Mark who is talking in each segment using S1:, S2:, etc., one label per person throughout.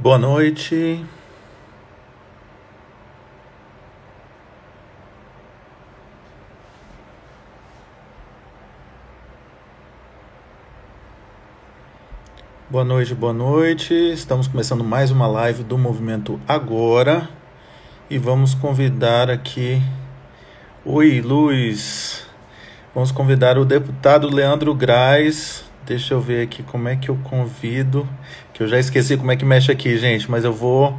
S1: Boa noite. Boa noite, boa noite. Estamos começando mais uma live do Movimento Agora e vamos convidar aqui. Oi, Luiz. Vamos convidar o deputado Leandro Graz. Deixa eu ver aqui como é que eu convido, que eu já esqueci como é que mexe aqui, gente, mas eu vou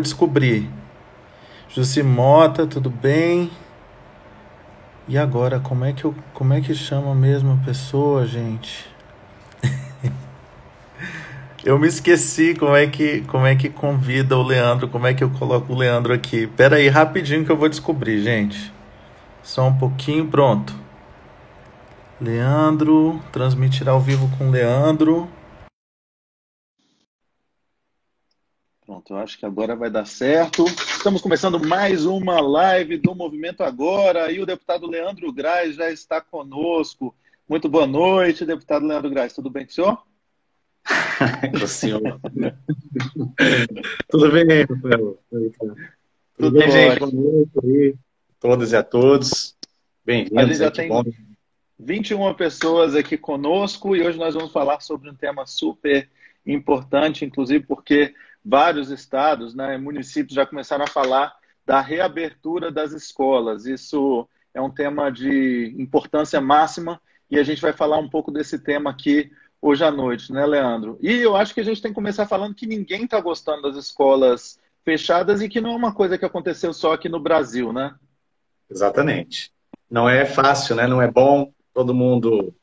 S1: descobrir. Jussi Mota, tudo bem? E agora, como é que chama mesmo a pessoa, gente? Eu me esqueci como é que convida o Leandro, como é que eu coloco o Leandro aqui. Pera aí, rapidinho que eu vou descobrir, gente. Só um pouquinho, pronto. Leandro, transmitir ao vivo com o Leandro. Pronto, eu acho que agora vai dar certo. Estamos começando mais uma live do Movimento Agora e o deputado Leandro Graz já está conosco. Muito boa noite, deputado Leandro Graz. Tudo bem com o senhor?
S2: O senhor. Tudo bem, Rafael? Tudo bem, gente? Boa noite aí, todas e a todos. Bem-vindos.
S1: A gente já tem 21 pessoas aqui conosco e hoje nós vamos falar sobre um tema super importante, inclusive porque vários estados, né, municípios já começaram a falar da reabertura das escolas. Isso é um tema de importância máxima e a gente vai falar um pouco desse tema aqui hoje à noite, né, Leandro? E eu acho que a gente tem que começar falando que ninguém está gostando das escolas fechadas e que não é uma coisa que aconteceu só aqui no Brasil, né?
S2: Exatamente. Não é fácil, né? Não é bom. Todo mundo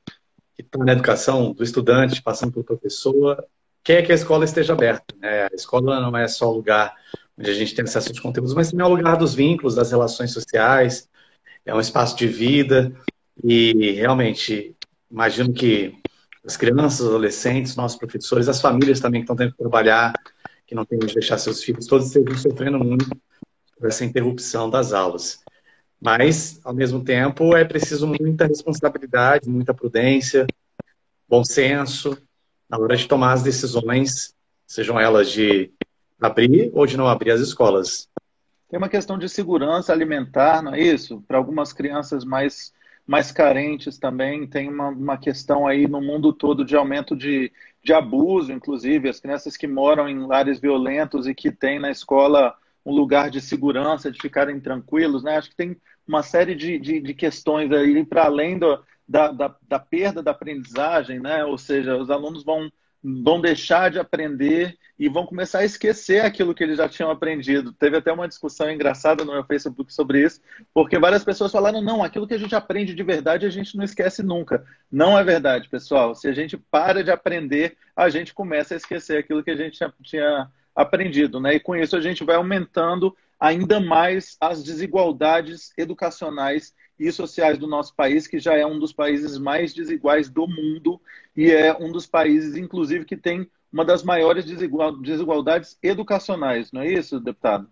S2: que está na educação, do estudante, passando pelo professor, quer que a escola esteja aberta, né? A escola não é só o lugar onde a gente tem acesso aos conteúdos, mas também é o lugar dos vínculos, das relações sociais, é um espaço de vida e realmente imagino que as crianças, os adolescentes, nossos professores, as famílias também que estão tendo que trabalhar, que não têm onde deixar seus filhos, todos estão sofrendo muito por essa interrupção das aulas. Mas, ao mesmo tempo, é preciso muita responsabilidade, muita prudência, bom senso, na hora de tomar as decisões, sejam elas de abrir ou de não abrir as escolas.
S1: Tem uma questão de segurança alimentar, não é isso? Para algumas crianças mais carentes também, tem uma questão aí no mundo todo de aumento de abuso, inclusive, as crianças que moram em lares violentos e que têm na escola um lugar de segurança, de ficarem tranquilos, né? Acho que tem uma série de questões aí para além da perda da aprendizagem, né? Ou seja, os alunos vão deixar de aprender e vão começar a esquecer aquilo que eles já tinham aprendido. Teve até uma discussão engraçada no meu Facebook sobre isso, porque várias pessoas falaram, não, aquilo que a gente aprende de verdade a gente não esquece nunca. Não é verdade, pessoal. Se a gente para de aprender, a gente começa a esquecer aquilo que a gente tinha aprendido, né? E com isso a gente vai aumentando ainda mais as desigualdades educacionais e sociais do nosso país, que já é um dos países mais desiguais do mundo e é um dos países, inclusive, que tem uma das maiores desigualdades educacionais, não é isso, deputado?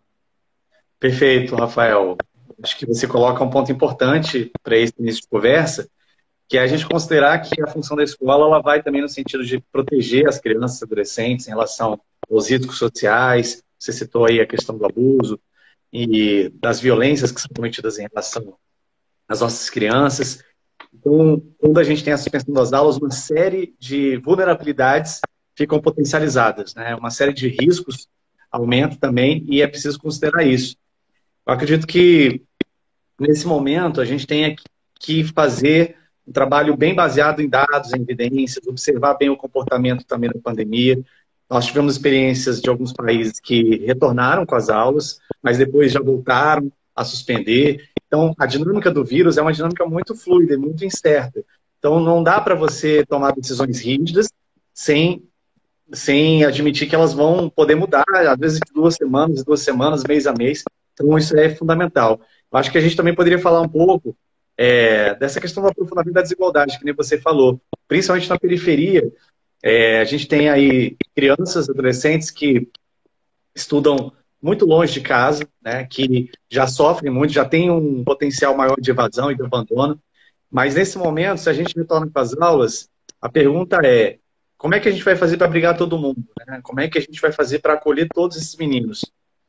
S2: Perfeito, Rafael. Acho que você coloca um ponto importante para esse início de conversa, que é a gente considerar que a função da escola ela vai também no sentido de proteger as crianças e adolescentes em relação aos riscos sociais. Você citou aí a questão do abuso e das violências que são cometidas em relação às nossas crianças. Então, quando a gente tem a suspensão das aulas, uma série de vulnerabilidades ficam potencializadas, né? Uma série de riscos aumenta também e é preciso considerar isso. Eu acredito que, nesse momento, a gente tem que fazer um trabalho bem baseado em dados, em evidências, observar bem o comportamento também da pandemia. Nós tivemos experiências de alguns países que retornaram com as aulas, mas depois já voltaram a suspender. Então, a dinâmica do vírus é uma dinâmica muito fluida e muito incerta. Então, não dá para você tomar decisões rígidas sem admitir que elas vão poder mudar, às vezes de 2 semanas, mês a mês. Então, isso é fundamental. Eu acho que a gente também poderia falar um pouco dessa questão do aprofundamento da desigualdade, que nem você falou, principalmente na periferia. A gente tem aí crianças, adolescentes que estudam muito longe de casa, né, que já sofrem muito, já têm um potencial maior de evasão e de abandono. Mas, nesse momento, se a gente retorna para as aulas, a pergunta é: como é que a gente vai fazer para abrigar todo mundo, né? Como é que a gente vai fazer para acolher todos esses meninos?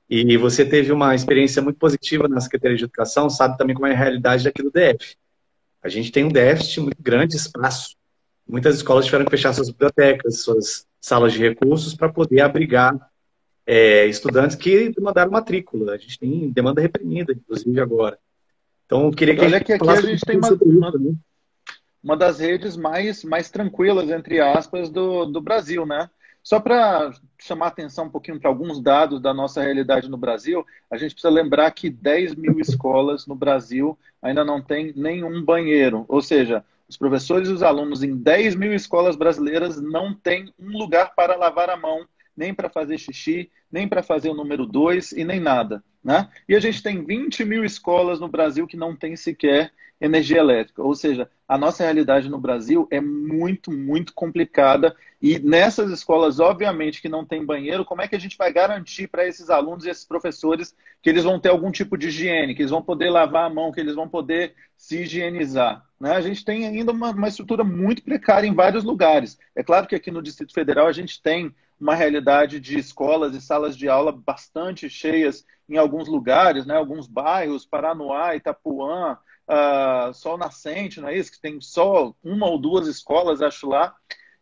S2: E você teve uma experiência muito positiva na Secretaria de Educação, sabe também como é a realidade aqui do DF. A gente tem um déficit muito grande de espaço. Muitas escolas tiveram que fechar suas bibliotecas, suas salas de recursos para poder abrigar estudantes que demandaram matrícula. A gente tem demanda reprimida, inclusive, agora. Então, eu queria
S1: E
S2: que a
S1: olha
S2: gente
S1: que aqui a
S2: falasse um
S1: gente tem
S2: pouquinho sobre isso, né?
S1: uma das redes mais tranquilas, entre aspas, do Brasil, né? Só para chamar atenção um pouquinho para alguns dados da nossa realidade no Brasil, a gente precisa lembrar que 10 mil escolas no Brasil ainda não tem nenhum banheiro. Ou seja, os professores e os alunos em 10 mil escolas brasileiras não têm um lugar para lavar a mão, nem para fazer xixi, nem para fazer o número 2 e nem nada, né? E a gente tem 20 mil escolas no Brasil que não tem sequer energia elétrica. Ou seja, a nossa realidade no Brasil é muito, muito complicada. E nessas escolas, obviamente, que não tem banheiro, como é que a gente vai garantir para esses alunos e esses professores que eles vão ter algum tipo de higiene, que eles vão poder lavar a mão, que eles vão poder se higienizar? Né? A gente tem ainda uma estrutura muito precária em vários lugares. É claro que aqui no Distrito Federal a gente tem uma realidade de escolas e salas de aula bastante cheias em alguns lugares, né? Alguns bairros, Paranoá, Itapuã, Sol Nascente, não é isso? Que tem só uma ou duas escolas, acho lá,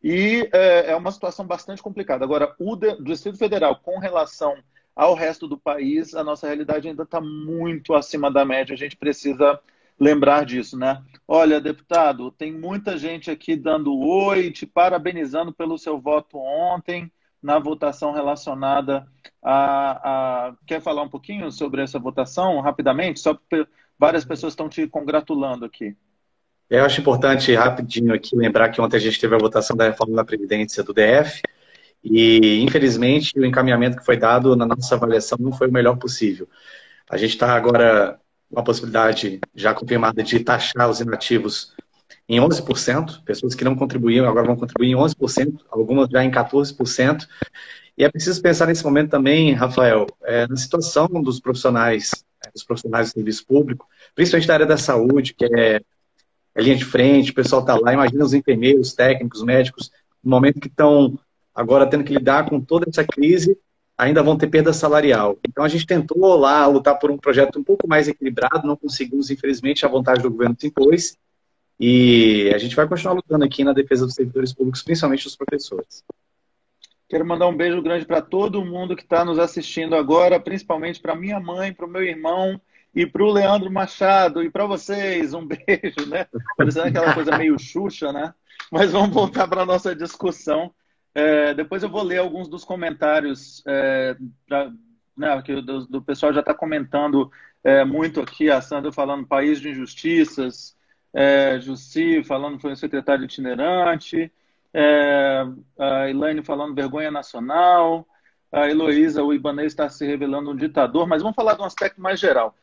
S1: e é uma situação bastante complicada. Agora, o Distrito Federal, com relação ao resto do país, a nossa realidade ainda está muito acima da média, a gente precisa lembrar disso, né? Olha, deputado, tem muita gente aqui dando oi, te parabenizando pelo seu voto ontem, na votação relacionada Quer falar um pouquinho sobre essa votação, rapidamente? Só porque várias pessoas estão te congratulando aqui.
S2: Eu acho importante, rapidinho aqui, lembrar que ontem a gente teve a votação da reforma da Previdência do DF e, infelizmente, o encaminhamento que foi dado na nossa avaliação não foi o melhor possível. A gente está agora com a possibilidade já confirmada de taxar os inativos em 11%, pessoas que não contribuíam agora vão contribuir em 11%, algumas já em 14%. E é preciso pensar nesse momento também, Rafael, na situação dos profissionais do serviço público, principalmente da área da saúde, que é linha de frente, o pessoal está lá, imagina os enfermeiros, técnicos, médicos, no momento que estão agora tendo que lidar com toda essa crise, ainda vão ter perda salarial. Então a gente tentou lá lutar por um projeto um pouco mais equilibrado, não conseguimos, infelizmente, a vontade do governo se impôs, e a gente vai continuar lutando aqui na defesa dos servidores públicos, principalmente dos professores.
S1: Quero mandar um beijo grande para todo mundo que está nos assistindo agora, principalmente para minha mãe, para o meu irmão e para o Leandro Machado. E para vocês, um beijo, né? Parecendo aquela coisa meio Xuxa, né? Mas vamos voltar para a nossa discussão. Depois eu vou ler alguns dos comentários, né, que do pessoal já está comentando muito aqui. A Sandra falando país de injustiças, Jussi falando foi um secretário itinerante. A Elaine falando vergonha nacional, a Heloísa, o Ibanez está se revelando um ditador, mas vamos falar de um aspecto mais geral.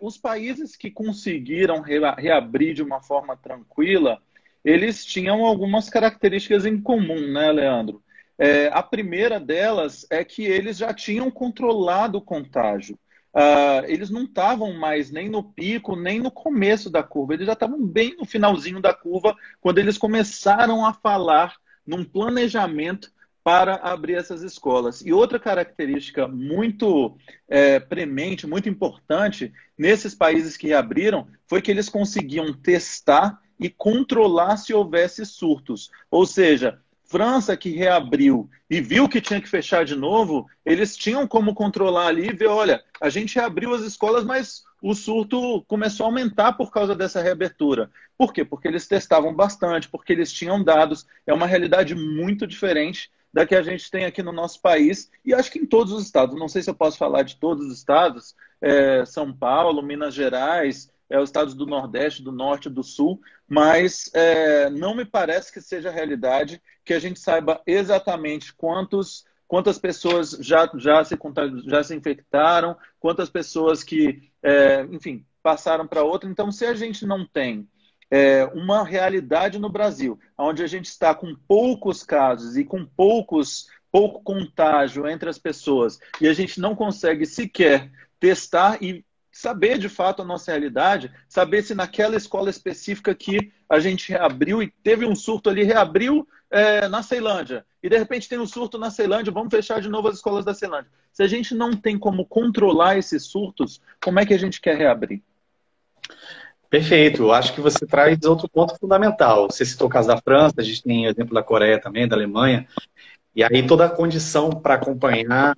S1: Os países que conseguiram reabrir de uma forma tranquila, eles tinham algumas características em comum, né, Leandro? A primeira delas é que eles já tinham controlado o contágio. Eles não estavam mais nem no pico, nem no começo da curva. Eles já estavam bem no finalzinho da curva, quando eles começaram a falar num planejamento para abrir essas escolas. E outra característica muito premente, muito importante, nesses países que reabriram, foi que eles conseguiam testar e controlar se houvesse surtos. Ou seja, França, que reabriu e viu que tinha que fechar de novo, eles tinham como controlar ali e ver, olha, a gente reabriu as escolas, mas o surto começou a aumentar por causa dessa reabertura. Por quê? Porque eles testavam bastante, porque eles tinham dados. É uma realidade muito diferente da que a gente tem aqui no nosso país, e acho que em todos os estados. Não sei se eu posso falar de todos os estados, São Paulo, Minas Gerais, os estados do Nordeste, do Norte e do Sul, mas não me parece que seja a realidade, que a gente saiba exatamente quantas pessoas já se infectaram, quantas pessoas que, enfim, passaram para outra. Então, se a gente não tem uma realidade no Brasil, onde a gente está com poucos casos e com pouco contágio entre as pessoas, e a gente não consegue sequer testar e saber de fato a nossa realidade, saber se naquela escola específica que a gente reabriu e teve um surto ali, reabriu na Ceilândia, e de repente tem um surto na Ceilândia, vamos fechar de novo as escolas da Ceilândia. Se a gente não tem como controlar esses surtos, como é que a gente quer reabrir?
S2: Perfeito. Eu acho que você traz outro ponto fundamental. Você citou o caso da França, a gente tem o exemplo da Coreia também, da Alemanha, e aí toda a condição para acompanhar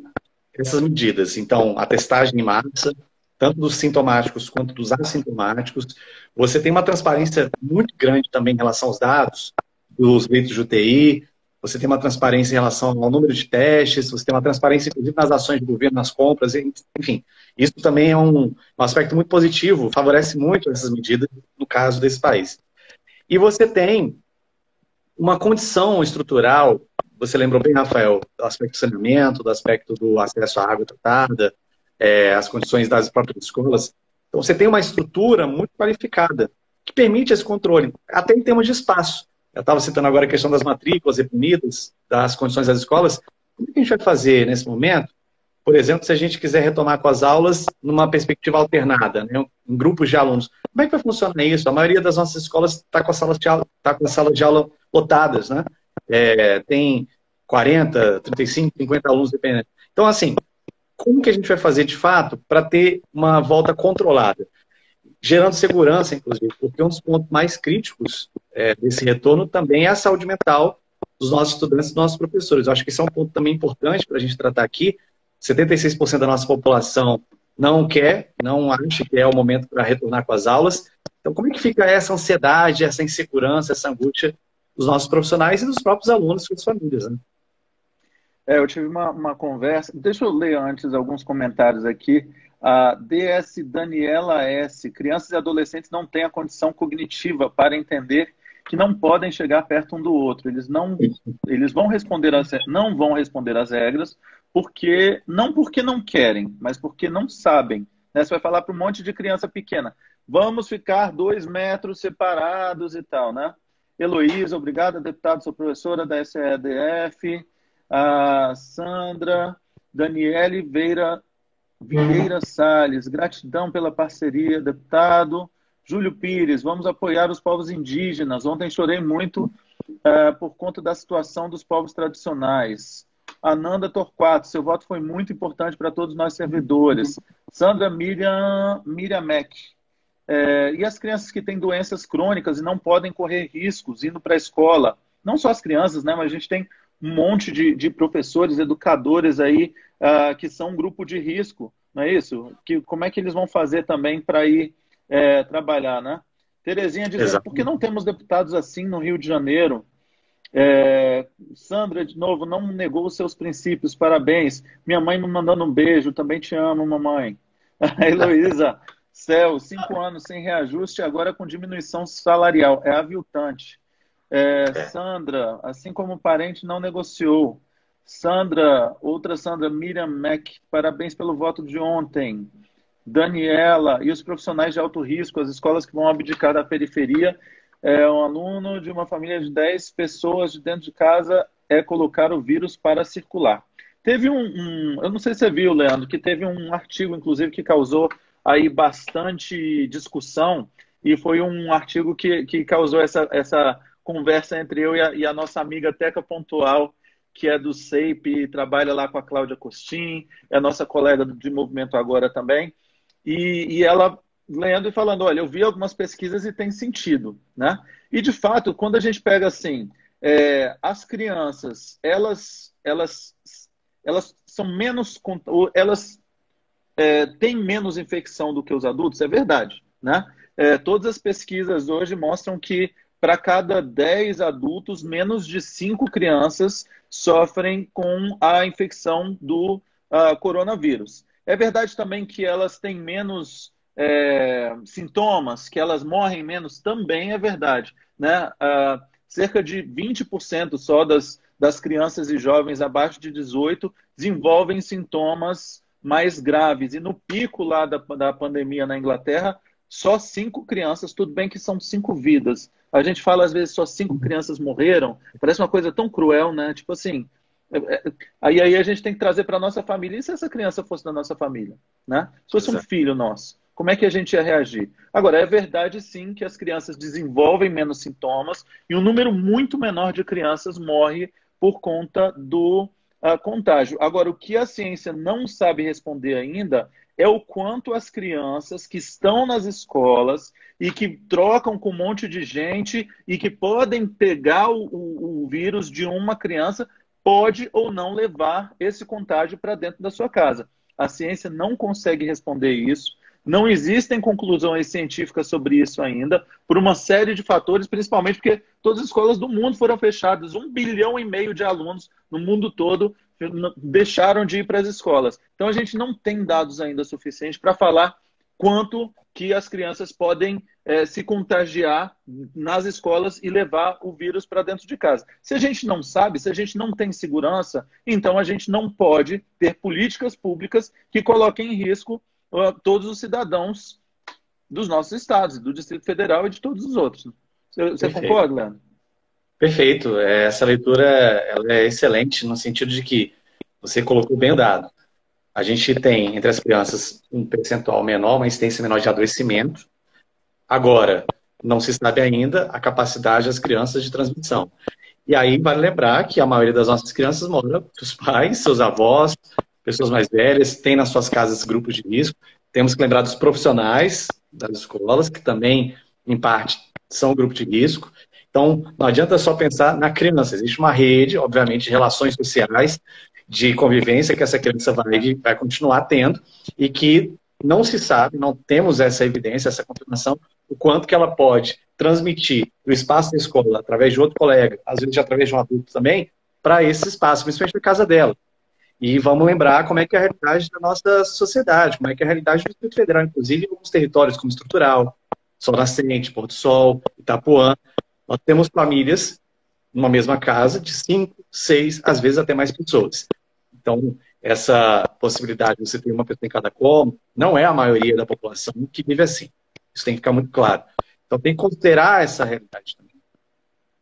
S2: essas medidas. Então, a testagem em massa, tanto dos sintomáticos quanto dos assintomáticos. Você tem uma transparência muito grande também em relação aos dados dos leitos de UTI, você tem uma transparência em relação ao número de testes, você tem uma transparência, inclusive, nas ações do governo, nas compras, enfim. Isso também é um aspecto muito positivo, favorece muito essas medidas no caso desse país. E você tem uma condição estrutural, você lembrou bem, Rafael, do aspecto do saneamento, do aspecto do acesso à água tratada, as condições das próprias escolas. Então, você tem uma estrutura muito qualificada que permite esse controle, até em termos de espaço. Eu estava citando agora a questão das matrículas reprimidas, das condições das escolas. Como é que a gente vai fazer nesse momento? Por exemplo, se a gente quiser retomar com as aulas numa perspectiva alternada, né, em grupos de alunos. Como é que vai funcionar isso? A maioria das nossas escolas está com as salas de aula lotadas, né? Tem 40, 35, 50 alunos dependendo. Então, assim, como que a gente vai fazer de fato para ter uma volta controlada? Gerando segurança, inclusive, porque um dos pontos mais críticos desse retorno também é a saúde mental dos nossos estudantes e dos nossos professores. Eu acho que esse é um ponto também importante para a gente tratar aqui. 76% da nossa população não quer, não acha que é o momento para retornar com as aulas. Então, como é que fica essa ansiedade, essa insegurança, essa angústia dos nossos profissionais e dos próprios alunos e suas famílias, né?
S1: Eu tive uma conversa. Deixa eu ler antes alguns comentários aqui. A DS Daniela S. Crianças e adolescentes não têm a condição cognitiva para entender que não podem chegar perto um do outro. Eles vão responder não vão responder às regras, não porque não querem, mas porque não sabem. Né? Você vai falar para um monte de criança pequena: vamos ficar 2 metros separados e tal, né? Heloísa, obrigada, deputada, sou professora da SEDF. A Sandra, Daniele Vieira Salles, gratidão pela parceria, deputado. Júlio Pires, vamos apoiar os povos indígenas. Ontem chorei muito por conta da situação dos povos tradicionais. Ananda Torquato, seu voto foi muito importante para todos nós servidores. Sandra Miriam Mack. E as crianças que têm doenças crônicas e não podem correr riscos indo para a escola? Não só as crianças, né? Mas a gente tem um monte de professores, educadores aí que são um grupo de risco, não é isso? Como é que eles vão fazer também para ir trabalhar, né? Terezinha dizendo, por que não temos deputados assim no Rio de Janeiro? Sandra, de novo, não negou os seus princípios, parabéns. Minha mãe me mandando um beijo, também te amo, mamãe. Heloísa, Céu, 5 anos sem reajuste, agora com diminuição salarial. É aviltante. Sandra, assim como o parente não negociou. Sandra, outra Sandra, Miriam Mack, parabéns pelo voto de ontem. Daniela, e os profissionais de alto risco, as escolas que vão abdicar da periferia, um aluno de uma família de 10 pessoas de dentro de casa colocar o vírus para circular. Teve eu não sei se você viu, Leandro, que teve um artigo, inclusive, que causou aí bastante discussão, e foi um artigo que causou essa conversa entre eu e a nossa amiga Teca Pontual, que é do SEIP, trabalha lá com a Cláudia Costin, é nossa colega de Movimento Agora também, e ela lendo e falando, olha, eu vi algumas pesquisas e tem sentido, né? E, de fato, quando a gente pega assim, as crianças, elas são menos, elas têm menos infecção do que os adultos, é verdade, né? Todas as pesquisas hoje mostram que para cada 10 adultos, menos de 5 crianças sofrem com a infecção do coronavírus. É verdade também que elas têm menos sintomas, que elas morrem menos, também é verdade, né? Cerca de 20% só das crianças e jovens abaixo de 18 desenvolvem sintomas mais graves. E no pico lá da pandemia na Inglaterra, só 5 crianças, tudo bem que são 5 vidas. A gente fala às vezes só 5 crianças morreram, parece uma coisa tão cruel, né? Tipo assim, aí a gente tem que trazer para a nossa família. E se essa criança fosse da nossa família, né? Se fosse um filho nosso, como é que a gente ia reagir? Agora, é verdade sim que as crianças desenvolvem menos sintomas e um número muito menor de crianças morre por conta do contágio. Agora, o que a ciência não sabe responder ainda é o quanto as crianças que estão nas escolas e que trocam com um monte de gente e que podem pegar o vírus de uma criança pode ou não levar esse contágio para dentro da sua casa. A ciência não consegue responder isso. Não existem conclusões científicas sobre isso ainda, por uma série de fatores, principalmente porque todas as escolas do mundo foram fechadas. 1,5 bilhão de alunos no mundo todo deixaram de ir para as escolas. Então a gente não tem dados ainda suficientes para falar quanto que as crianças podem se contagiar nas escolas e levar o vírus para dentro de casa. Se a gente não sabe, se a gente não tem segurança, então a gente não pode ter políticas públicas que coloquem em risco todos os cidadãos dos nossos estados, do Distrito Federal e de todos os outros. Você concorda, Leandro?
S2: Perfeito. Essa leitura ela é excelente no sentido de que você colocou bem o dado. A gente tem entre as crianças um percentual menor, uma incidência menor de adoecimento. Agora, não se sabe ainda a capacidade das crianças de transmissão. E aí vale lembrar que a maioria das nossas crianças mora com os pais, seus avós, pessoas mais velhas, tem nas suas casas grupos de risco. Temos que lembrar dos profissionais das escolas, que também, em parte, são grupo de risco. Então, não adianta só pensar na criança. Existe uma rede, obviamente, de relações sociais, de convivência que essa criança vai continuar tendo e que não se sabe, não temos essa evidência, essa confirmação, o quanto que ela pode transmitir o espaço da escola através de outro colega, às vezes através de um adulto também, para esse espaço, principalmente na casa dela. E vamos lembrar como é que é a realidade da nossa sociedade, como é que é a realidade do Distrito Federal, inclusive em alguns territórios como Estrutural, Sol Nascente, Porto Sol, Itapuã. Nós temos famílias numa mesma casa de 5, 6, às vezes até mais pessoas. Então, essa possibilidade de você ter uma pessoa em cada cômodo não é a maioria da população que vive assim. Isso tem que ficar muito claro. Então, tem que considerar essa realidade também.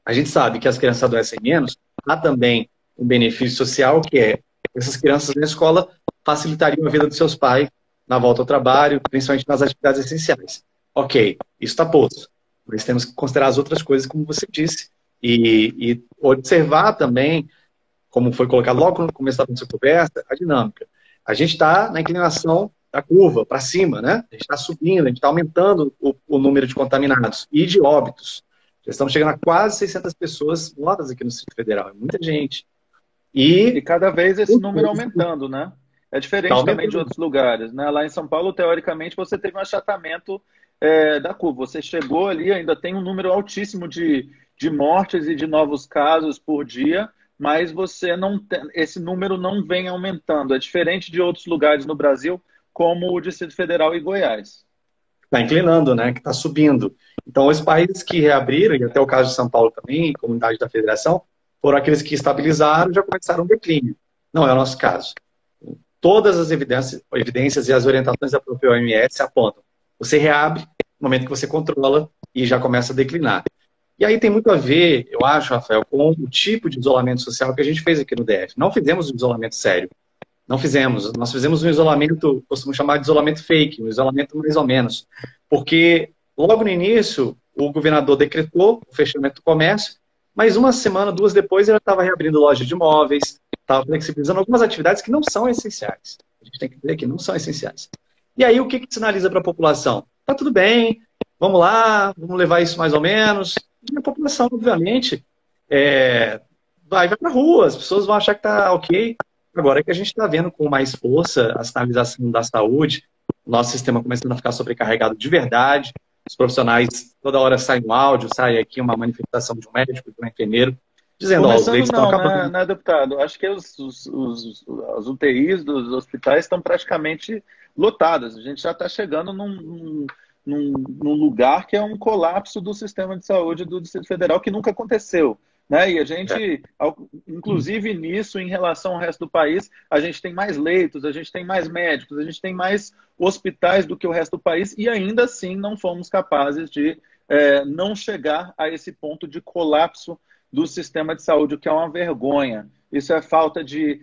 S2: A gente sabe que as crianças adoecem menos, há também um benefício social que é essas crianças na escola facilitariam a vida dos seus pais na volta ao trabalho, principalmente nas atividades essenciais. Ok, isso está posto. Mas temos que considerar as outras coisas, como você disse, e observar também, como foi colocado logo no começo da nossa conversa, a dinâmica. A gente está na inclinação da curva para cima, né? A gente está subindo, a gente está aumentando o número de contaminados e de óbitos. Já estamos chegando a quase 600 pessoas mortas aqui no Distrito Federal. É muita gente.
S1: E cada vez esse número aumentando, né? É diferente também de outros lugares, né? Lá em São Paulo, teoricamente, você teve um achatamento da curva. Você chegou ali, ainda tem um número altíssimo de mortes e de novos casos por dia, mas você não tem, esse número não vem aumentando. É diferente de outros lugares no Brasil, como o Distrito Federal e Goiás.
S2: Está inclinando, né? Que está subindo. Então, os países que reabriram, e até o caso de São Paulo também, comunidade da federação, foram aqueles que estabilizaram e já começaram um declínio. Não é o nosso caso. Todas as evidências e as orientações da própria OMS apontam. Você reabre no momento que você controla e já começa a declinar. E aí tem muito a ver, eu acho, Rafael, com o tipo de isolamento social que a gente fez aqui no DF. Não fizemos um isolamento sério. Não fizemos. Nós fizemos um isolamento, costumo chamar de isolamento fake, um isolamento mais ou menos. Porque logo no início, o governador decretou o fechamento do comércio, mas uma semana, 2 depois, ele estava reabrindo loja de imóveis, estava flexibilizando algumas atividades que não são essenciais. A gente tem que dizer que não são essenciais. E aí, o que sinaliza para a população? Tá tudo bem, vamos lá, vamos levar isso mais ou menos. E a população, obviamente, vai para a rua, as pessoas vão achar que tá ok. Agora é que a gente está vendo com mais força a sinalização da saúde, o nosso sistema começando a ficar sobrecarregado de verdade, os profissionais, toda hora sai um áudio, sai aqui uma manifestação de um médico, de um enfermeiro, dizendo, os leitos estão acabando.
S1: Né, deputado? Acho que as UTIs dos hospitais estão praticamente lotadas. A gente já está chegando num lugar que é um colapso do sistema de saúde do Distrito Federal que nunca aconteceu. Né? E a gente, inclusive nisso, em relação ao resto do país, a gente tem mais leitos, a gente tem mais médicos, a gente tem mais hospitais do que o resto do país e ainda assim não fomos capazes de não chegar a esse ponto de colapso do sistema de saúde, o que é uma vergonha. Isso é falta de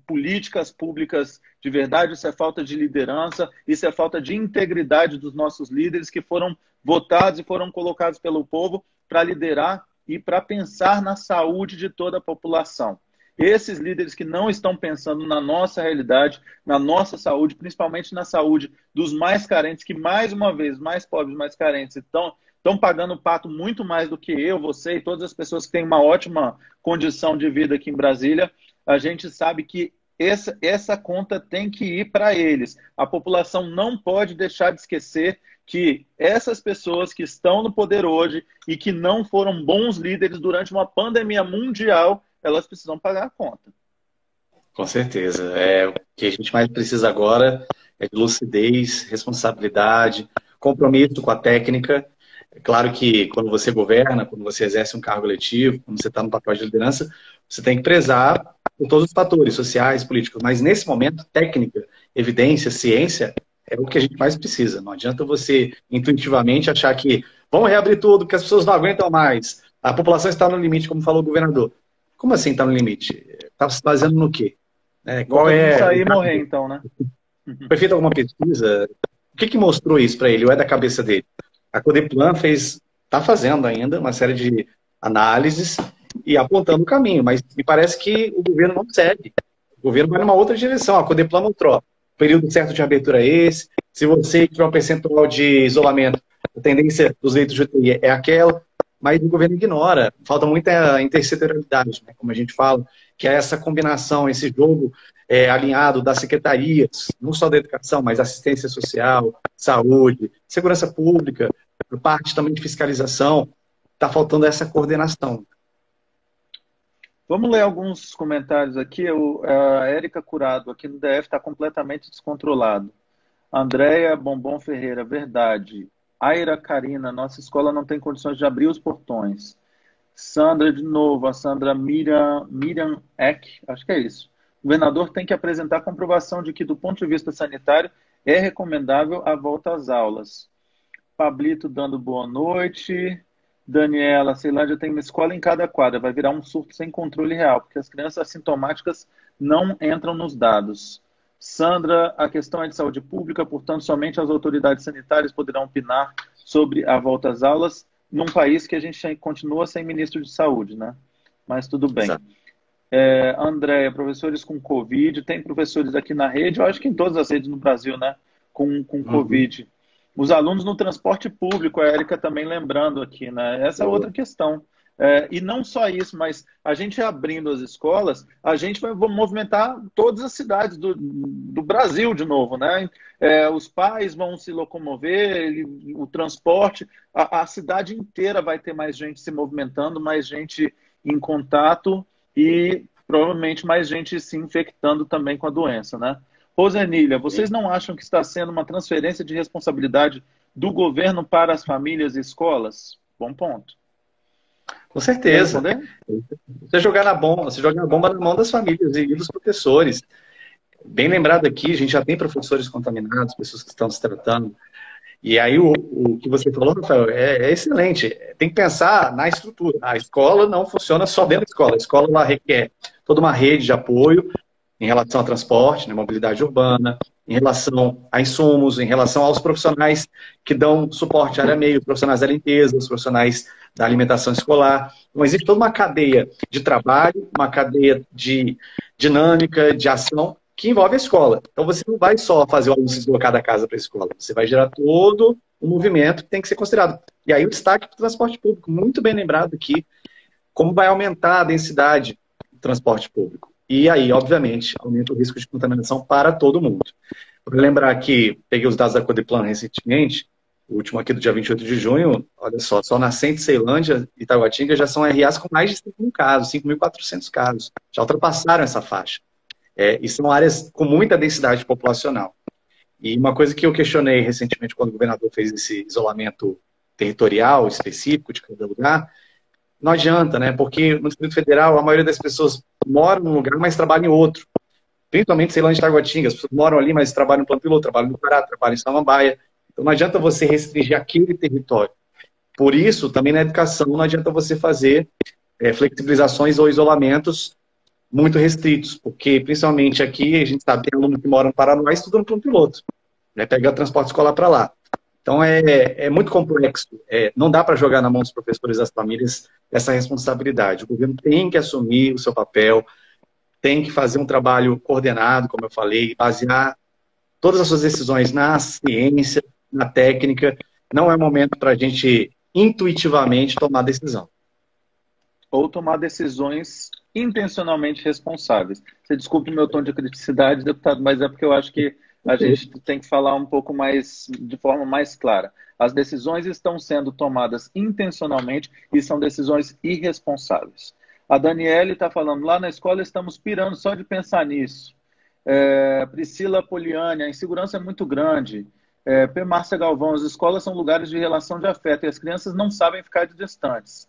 S1: políticas públicas de verdade, isso é falta de liderança, isso é falta de integridade dos nossos líderes que foram votados e foram colocados pelo povo para liderar e para pensar na saúde de toda a população. Esses líderes que não estão pensando na nossa realidade, na nossa saúde, principalmente na saúde dos mais carentes, que mais uma vez, mais pobres, mais carentes, estão pagando o pato muito mais do que eu, você e todas as pessoas que têm uma ótima condição de vida aqui em Brasília. A gente sabe que essa conta tem que ir para eles. A população não pode deixar de esquecer que essas pessoas que estão no poder hoje e que não foram bons líderes durante uma pandemia mundial, elas precisam pagar a conta.
S2: Com certeza. O que a gente mais precisa agora é de lucidez, responsabilidade, compromisso com a técnica. É claro que quando você governa, quando você exerce um cargo eletivo, quando você está no papel de liderança, você tem que prezar por todos os fatores sociais, políticos. Mas nesse momento, técnica, evidência, ciência é o que a gente mais precisa. Não adianta você intuitivamente achar que vamos reabrir tudo, que as pessoas não aguentam mais. A população está no limite, como falou o governador. Como assim está no limite? Está se baseando no quê?
S1: Qual é? Sair e morrer, então, né?
S2: Foi feita alguma pesquisa? O que mostrou isso para ele? Ou é da cabeça dele? A Codeplan está fazendo ainda uma série de análises e apontando o caminho, mas me parece que o governo não segue. O governo vai numa outra direção. A Codeplan mostrou o período certo de abertura é esse. Se você tiver um percentual de isolamento, a tendência dos leitos de UTI é aquela, mas o governo ignora. Falta muita intersetorialidade, né, como a gente fala, que é essa combinação, esse jogo alinhado das secretarias, não só da educação, mas assistência social, saúde, segurança pública, parte também de fiscalização. Está faltando essa coordenação.
S1: Vamos ler alguns comentários aqui. A Érica Curado, aqui no DF, está completamente descontrolado. Andréia Bombom Ferreira, verdade. Aira Karina, nossa escola não tem condições de abrir os portões. Sandra, de novo, a Sandra Miriam Eck, acho que é isso. O governador tem que apresentar comprovação de que, do ponto de vista sanitário, é recomendável a volta às aulas. Pablito dando boa noite. Daniela, Ceilândia tem uma escola em cada quadra, vai virar um surto sem controle real, porque as crianças assintomáticas não entram nos dados. Sandra, a questão é de saúde pública, portanto, somente as autoridades sanitárias poderão opinar sobre a volta às aulas, num país que a gente continua sem ministro de saúde, né? Mas tudo bem. Andréia, professores com Covid, tem professores aqui na rede, eu acho que em todas as redes no Brasil, né? Com Covid. Os alunos no transporte público, a Érica também lembrando aqui, né? Essa é outra questão. E não só isso, mas a gente abrindo as escolas, a gente vai movimentar todas as cidades do Brasil de novo, né? Os pais vão se locomover, o transporte, a cidade inteira vai ter mais gente se movimentando, mais gente em contato e provavelmente mais gente se infectando também com a doença, né? Rosenília, vocês não acham que está sendo uma transferência de responsabilidade do governo para as famílias e escolas? Bom ponto.
S2: Com certeza. Você jogar a bomba na mão das famílias e dos professores. Bem lembrado aqui, a gente já tem professores contaminados, pessoas que estão se tratando. E aí o que você falou, Rafael, é excelente. Tem que pensar na estrutura. A escola não funciona só dentro da escola. A escola ela requer toda uma rede de apoio em relação ao transporte, né, mobilidade urbana, em relação a insumos, em relação aos profissionais que dão suporte à área meio, profissionais da limpeza, os profissionais da alimentação escolar. Então, existe toda uma cadeia de trabalho, uma cadeia de dinâmica, de ação, que envolve a escola. Então, você não vai só fazer o aluno se deslocar da casa para a escola, você vai gerar todo um movimento que tem que ser considerado. E aí o destaque para o transporte público, muito bem lembrado aqui, como vai aumentar a densidade do transporte público. E aí, obviamente, aumenta o risco de contaminação para todo mundo. Para lembrar que peguei os dados da Codeplan recentemente, o último aqui do dia 28 de junho, olha só Nascente, Ceilândia e Taguatinga já são RAs com mais de 5.000 casos, 5.400 casos. Já ultrapassaram essa faixa. E são áreas com muita densidade populacional. E uma coisa que eu questionei recentemente quando o governador fez esse isolamento territorial específico de cada lugar, não adianta, né? Porque no Distrito Federal a maioria das pessoas moram num lugar, mas trabalham em outro. Principalmente Ceilândia e Taguatinga. As pessoas moram ali, mas trabalham no Plano Piloto, trabalham no Pará, trabalham em Samambaia. Então não adianta você restringir aquele território. Por isso, também na educação, não adianta você fazer flexibilizações ou isolamentos muito restritos, porque principalmente aqui a gente sabe, tem aluno que mora no Paraná e estuda no plano piloto, né, pega transporte escolar para lá. Então é muito complexo, não dá para jogar na mão dos professores e das famílias essa responsabilidade. O governo tem que assumir o seu papel, tem que fazer um trabalho coordenado, como eu falei, basear todas as suas decisões na ciência, na técnica. Não é momento para a gente intuitivamente tomar decisão.
S1: Ou tomar decisões intencionalmente responsáveis. Você desculpe o meu tom de criticidade, deputado, mas é porque eu acho que a gente tem que falar um pouco mais, de forma mais clara. As decisões estão sendo tomadas intencionalmente e são decisões irresponsáveis. A Daniele está falando, lá na escola estamos pirando só de pensar nisso. Priscila Poliani, a insegurança é muito grande. P. Márcia Galvão, as escolas são lugares de relação de afeto e as crianças não sabem ficar distantes.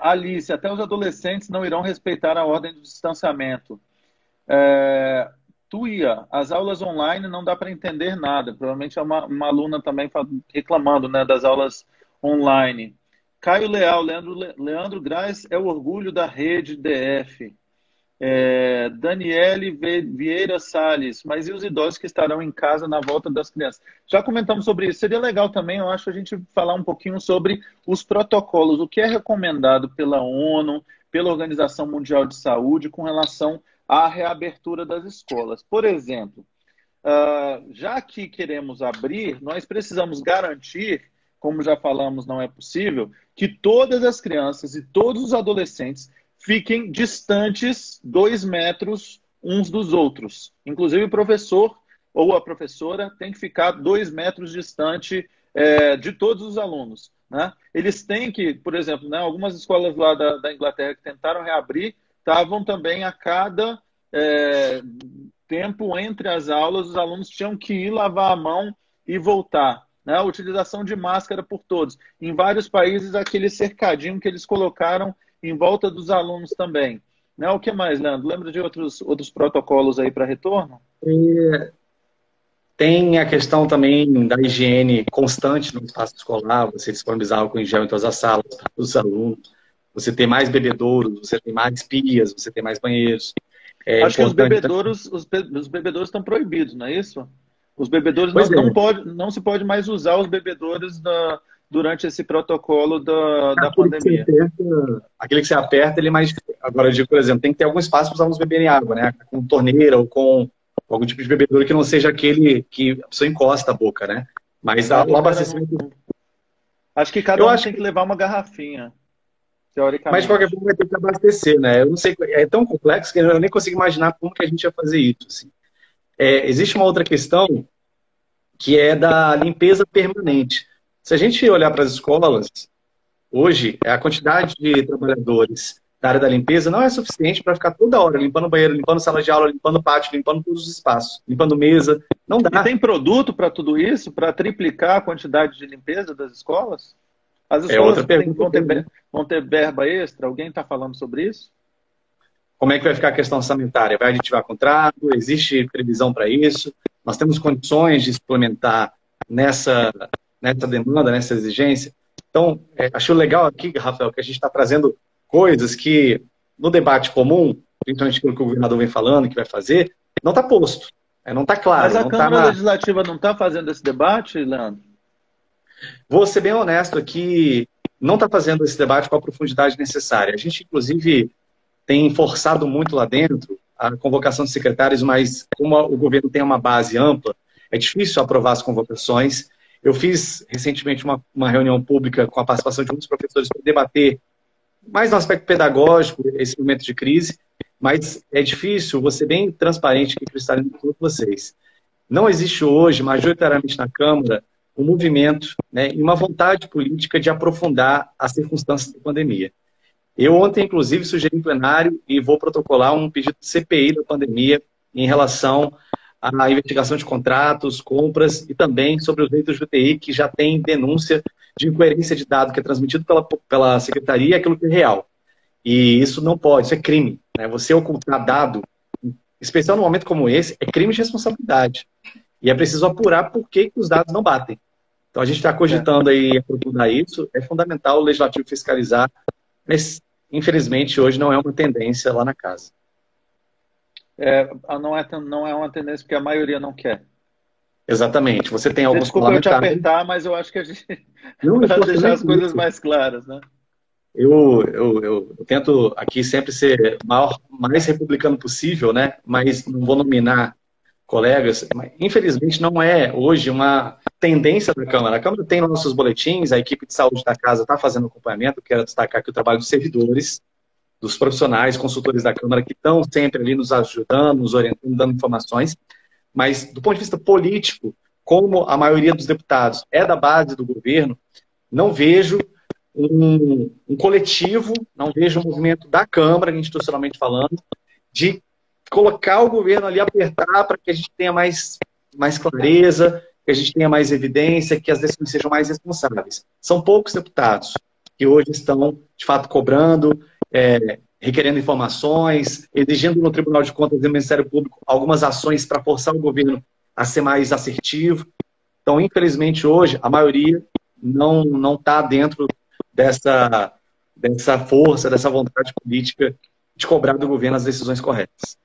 S1: Alice, até os adolescentes não irão respeitar a ordem do distanciamento. Tuia, as aulas online não dá para entender nada. Provavelmente é uma aluna também reclamando, né, das aulas online. Caio Leal, Leandro Graz é o orgulho da rede DF. Daniele Vieira Salles, mas e os idosos que estarão em casa na volta das crianças? Já comentamos sobre isso. Seria legal também, eu acho, a gente falar um pouquinho sobre os protocolos, o que é recomendado pela ONU, pela Organização Mundial de Saúde com relação à reabertura das escolas. Por exemplo, já que queremos abrir, nós precisamos garantir, como já falamos, não é possível, que todas as crianças e todos os adolescentes fiquem distantes 2 metros uns dos outros. Inclusive o professor ou a professora tem que ficar 2 metros distante de todos os alunos, né? Eles têm que, por exemplo, né, algumas escolas lá da Inglaterra que tentaram reabrir, estavam também a cada tempo entre as aulas, os alunos tinham que ir lavar a mão e voltar. Né? A utilização de máscara por todos. Em vários países, aquele cercadinho que eles colocaram em volta dos alunos também. Né? O que mais, Leandro? Lembra de outros protocolos aí para retorno?
S2: Tem a questão também da higiene constante no espaço escolar, você disponibilizar álcool em gel em todas as salas para os alunos, você ter mais bebedouros, você ter mais pias, você ter mais banheiros.
S1: Acho que os bebedouros estão proibidos, não é isso? Os bebedouros não se pode mais usar os bebedouros durante esse protocolo da pandemia.
S2: Aquele que você aperta, ele é mais... Agora, eu digo, por exemplo, tem que ter algum espaço para os alunos beberem água, né? Com torneira ou com algum tipo de bebedouro que não seja aquele que a pessoa encosta a boca, né? Mas o abastecimento...
S1: Acho que cada um tem que levar uma garrafinha, teoricamente.
S2: Mas de qualquer forma vai ter que abastecer, né? Eu não sei, é tão complexo que eu nem consigo imaginar como que a gente ia fazer isso, assim. Existe uma outra questão que é da limpeza permanente. Se a gente olhar para as escolas, hoje, a quantidade de trabalhadores da área da limpeza não é suficiente para ficar toda hora limpando o banheiro, limpando sala de aula, limpando o pátio, limpando todos os espaços, limpando mesa. Não dá.
S1: E tem produto para tudo isso? Para triplicar a quantidade de limpeza das escolas? As escolas vão ter verba extra? Alguém está falando sobre isso?
S2: Como é que vai ficar a questão sanitária? Vai aditivar contrato? Existe previsão para isso? Nós temos condições de suplementar nessa demanda, nessa exigência? Então, acho legal aqui, Rafael, que a gente está trazendo coisas que, no debate comum, principalmente aquilo que o governador vem falando, que vai fazer, não está posto, não está claro.
S1: Mas a Câmara Legislativa não está fazendo esse debate, Leandro?
S2: Vou ser bem honesto aqui, não está fazendo esse debate com a profundidade necessária. A gente, inclusive, tem forçado muito lá dentro a convocação de secretários, mas como o governo tem uma base ampla, é difícil aprovar as convocações. Eu fiz recentemente uma reunião pública com a participação de muitos professores para debater mais no aspecto pedagógico esse momento de crise, mas é difícil, vou ser bem transparente aqui, cristalino com todos vocês. Não existe hoje, majoritariamente na Câmara, um movimento, né, e uma vontade política de aprofundar as circunstâncias da pandemia. Eu ontem, inclusive, sugeri em plenário e vou protocolar um pedido de CPI da pandemia em relação à investigação de contratos, compras e também sobre os leitos de UTI, que já tem denúncia de incoerência de dado que é transmitido pela Secretaria e aquilo que é real. E isso não pode, isso é crime. Né? Você ocultar dado, especial num momento como esse, é crime de responsabilidade. E é preciso apurar por que os dados não batem. Então a gente está cogitando aí aprofundar isso. É fundamental o Legislativo fiscalizar, mas infelizmente hoje não é uma tendência lá na casa.
S1: não é uma tendência porque a maioria não quer.
S2: Exatamente. Você tem alguns
S1: Desculpa eu te
S2: parlamentares.
S1: apertar, mas eu acho que a gente
S2: Não, é
S1: para deixar as
S2: importante
S1: coisas
S2: isso.
S1: mais claras, né?
S2: Eu tento aqui sempre ser mais republicano possível, né? Mas não vou nominar colegas. Mas, infelizmente, não é hoje uma tendência da Câmara. A Câmara tem nossos boletins, a equipe de saúde da casa está fazendo acompanhamento. Quero destacar aqui o trabalho dos servidores, dos profissionais, consultores da Câmara, que estão sempre ali nos ajudando, nos orientando, dando informações. Mas, do ponto de vista político, como a maioria dos deputados é da base do governo, não vejo um coletivo, não vejo um movimento da Câmara, institucionalmente falando, de colocar o governo ali, apertar para que a gente tenha mais clareza, que a gente tenha mais evidência, que as decisões sejam mais responsáveis. São poucos deputados que hoje estão, de fato, cobrando, requerendo informações, exigindo no Tribunal de Contas e no Ministério Público algumas ações para forçar o governo a ser mais assertivo. Então, infelizmente, hoje, a maioria não está dentro dessa força, dessa vontade política de cobrar do governo as decisões corretas.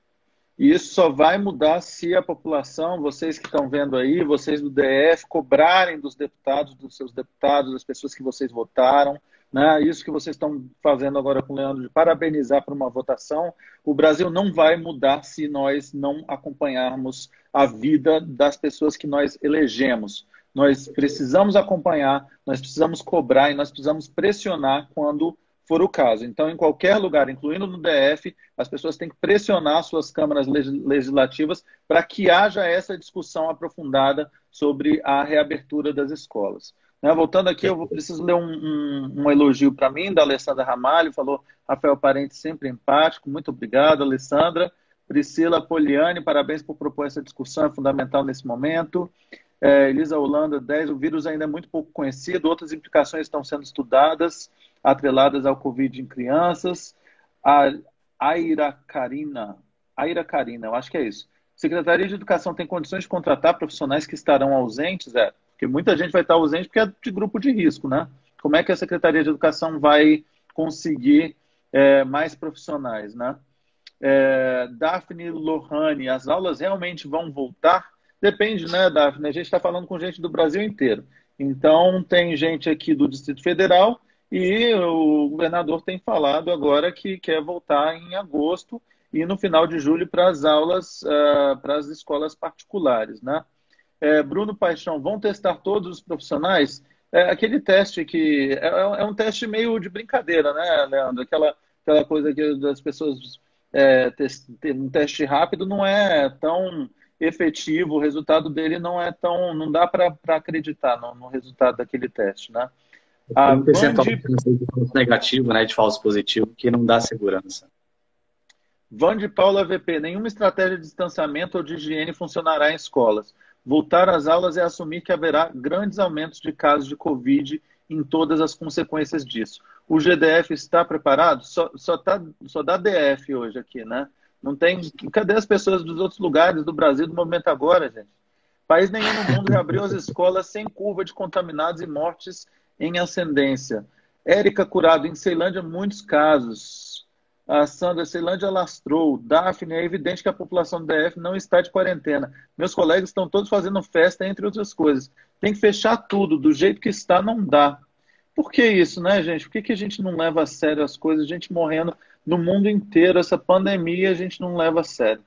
S1: E isso só vai mudar se a população, vocês que estão vendo aí, vocês do DF, cobrarem dos deputados, dos seus deputados, das pessoas que vocês votaram, né? Isso que vocês estão fazendo agora com o Leandro, de parabenizar por uma votação. O Brasil não vai mudar se nós não acompanharmos a vida das pessoas que nós elegemos. Nós precisamos acompanhar, nós precisamos cobrar e nós precisamos pressionar quando for o caso. Então, em qualquer lugar, incluindo no DF, as pessoas têm que pressionar suas câmaras legislativas para que haja essa discussão aprofundada sobre a reabertura das escolas. Né? Voltando aqui, eu preciso ler um elogio para mim, da Alessandra Ramalho, falou: Rafael Parente sempre empático, muito obrigado, Alessandra. Priscila Poliani, parabéns por propor essa discussão, é fundamental nesse momento. Elisa Holanda, 10, o vírus ainda é muito pouco conhecido, outras implicações estão sendo estudadas, atreladas ao Covid em crianças. A Aira Karina, eu acho que é isso. Secretaria de Educação tem condições de contratar profissionais que estarão ausentes? Porque muita gente vai estar ausente porque é de grupo de risco, né? Como é que a Secretaria de Educação vai conseguir mais profissionais, né? Daphne Lohane, as aulas realmente vão voltar? Depende, né, Daphne? A gente está falando com gente do Brasil inteiro. Então, tem gente aqui do Distrito Federal e o governador tem falado agora que quer voltar em agosto e no final de julho para as aulas, para as escolas particulares, né? Bruno Paixão, vão testar todos os profissionais? Aquele teste que... É um teste meio de brincadeira, né, Leandro? Aquela coisa que das pessoas... um teste rápido não é tão efetivo, o resultado dele não dá para acreditar no resultado daquele teste, né?
S2: Tem um percentual de falso negativo, né, de falso positivo, que não dá segurança.
S1: Van de Paula VP, nenhuma estratégia de distanciamento ou de higiene funcionará em escolas. Voltar às aulas é assumir que haverá grandes aumentos de casos de Covid em todas as consequências disso. O GDF está preparado? Só dá DF hoje aqui, né? Não tem... Cadê as pessoas dos outros lugares do Brasil do Movimento Agora, gente? País nenhum no mundo reabriu as escolas sem curva de contaminados e mortes em ascendência. Érica Curado, em Ceilândia, muitos casos. A Sandra, Ceilândia lastrou. Daphne, é evidente que a população do DF não está de quarentena. Meus colegas estão todos fazendo festa, entre outras coisas. Tem que fechar tudo, do jeito que está, não dá. Por que isso, né, gente? Por que a gente não leva a sério as coisas? A gente morrendo no mundo inteiro, essa pandemia a gente não leva a sério.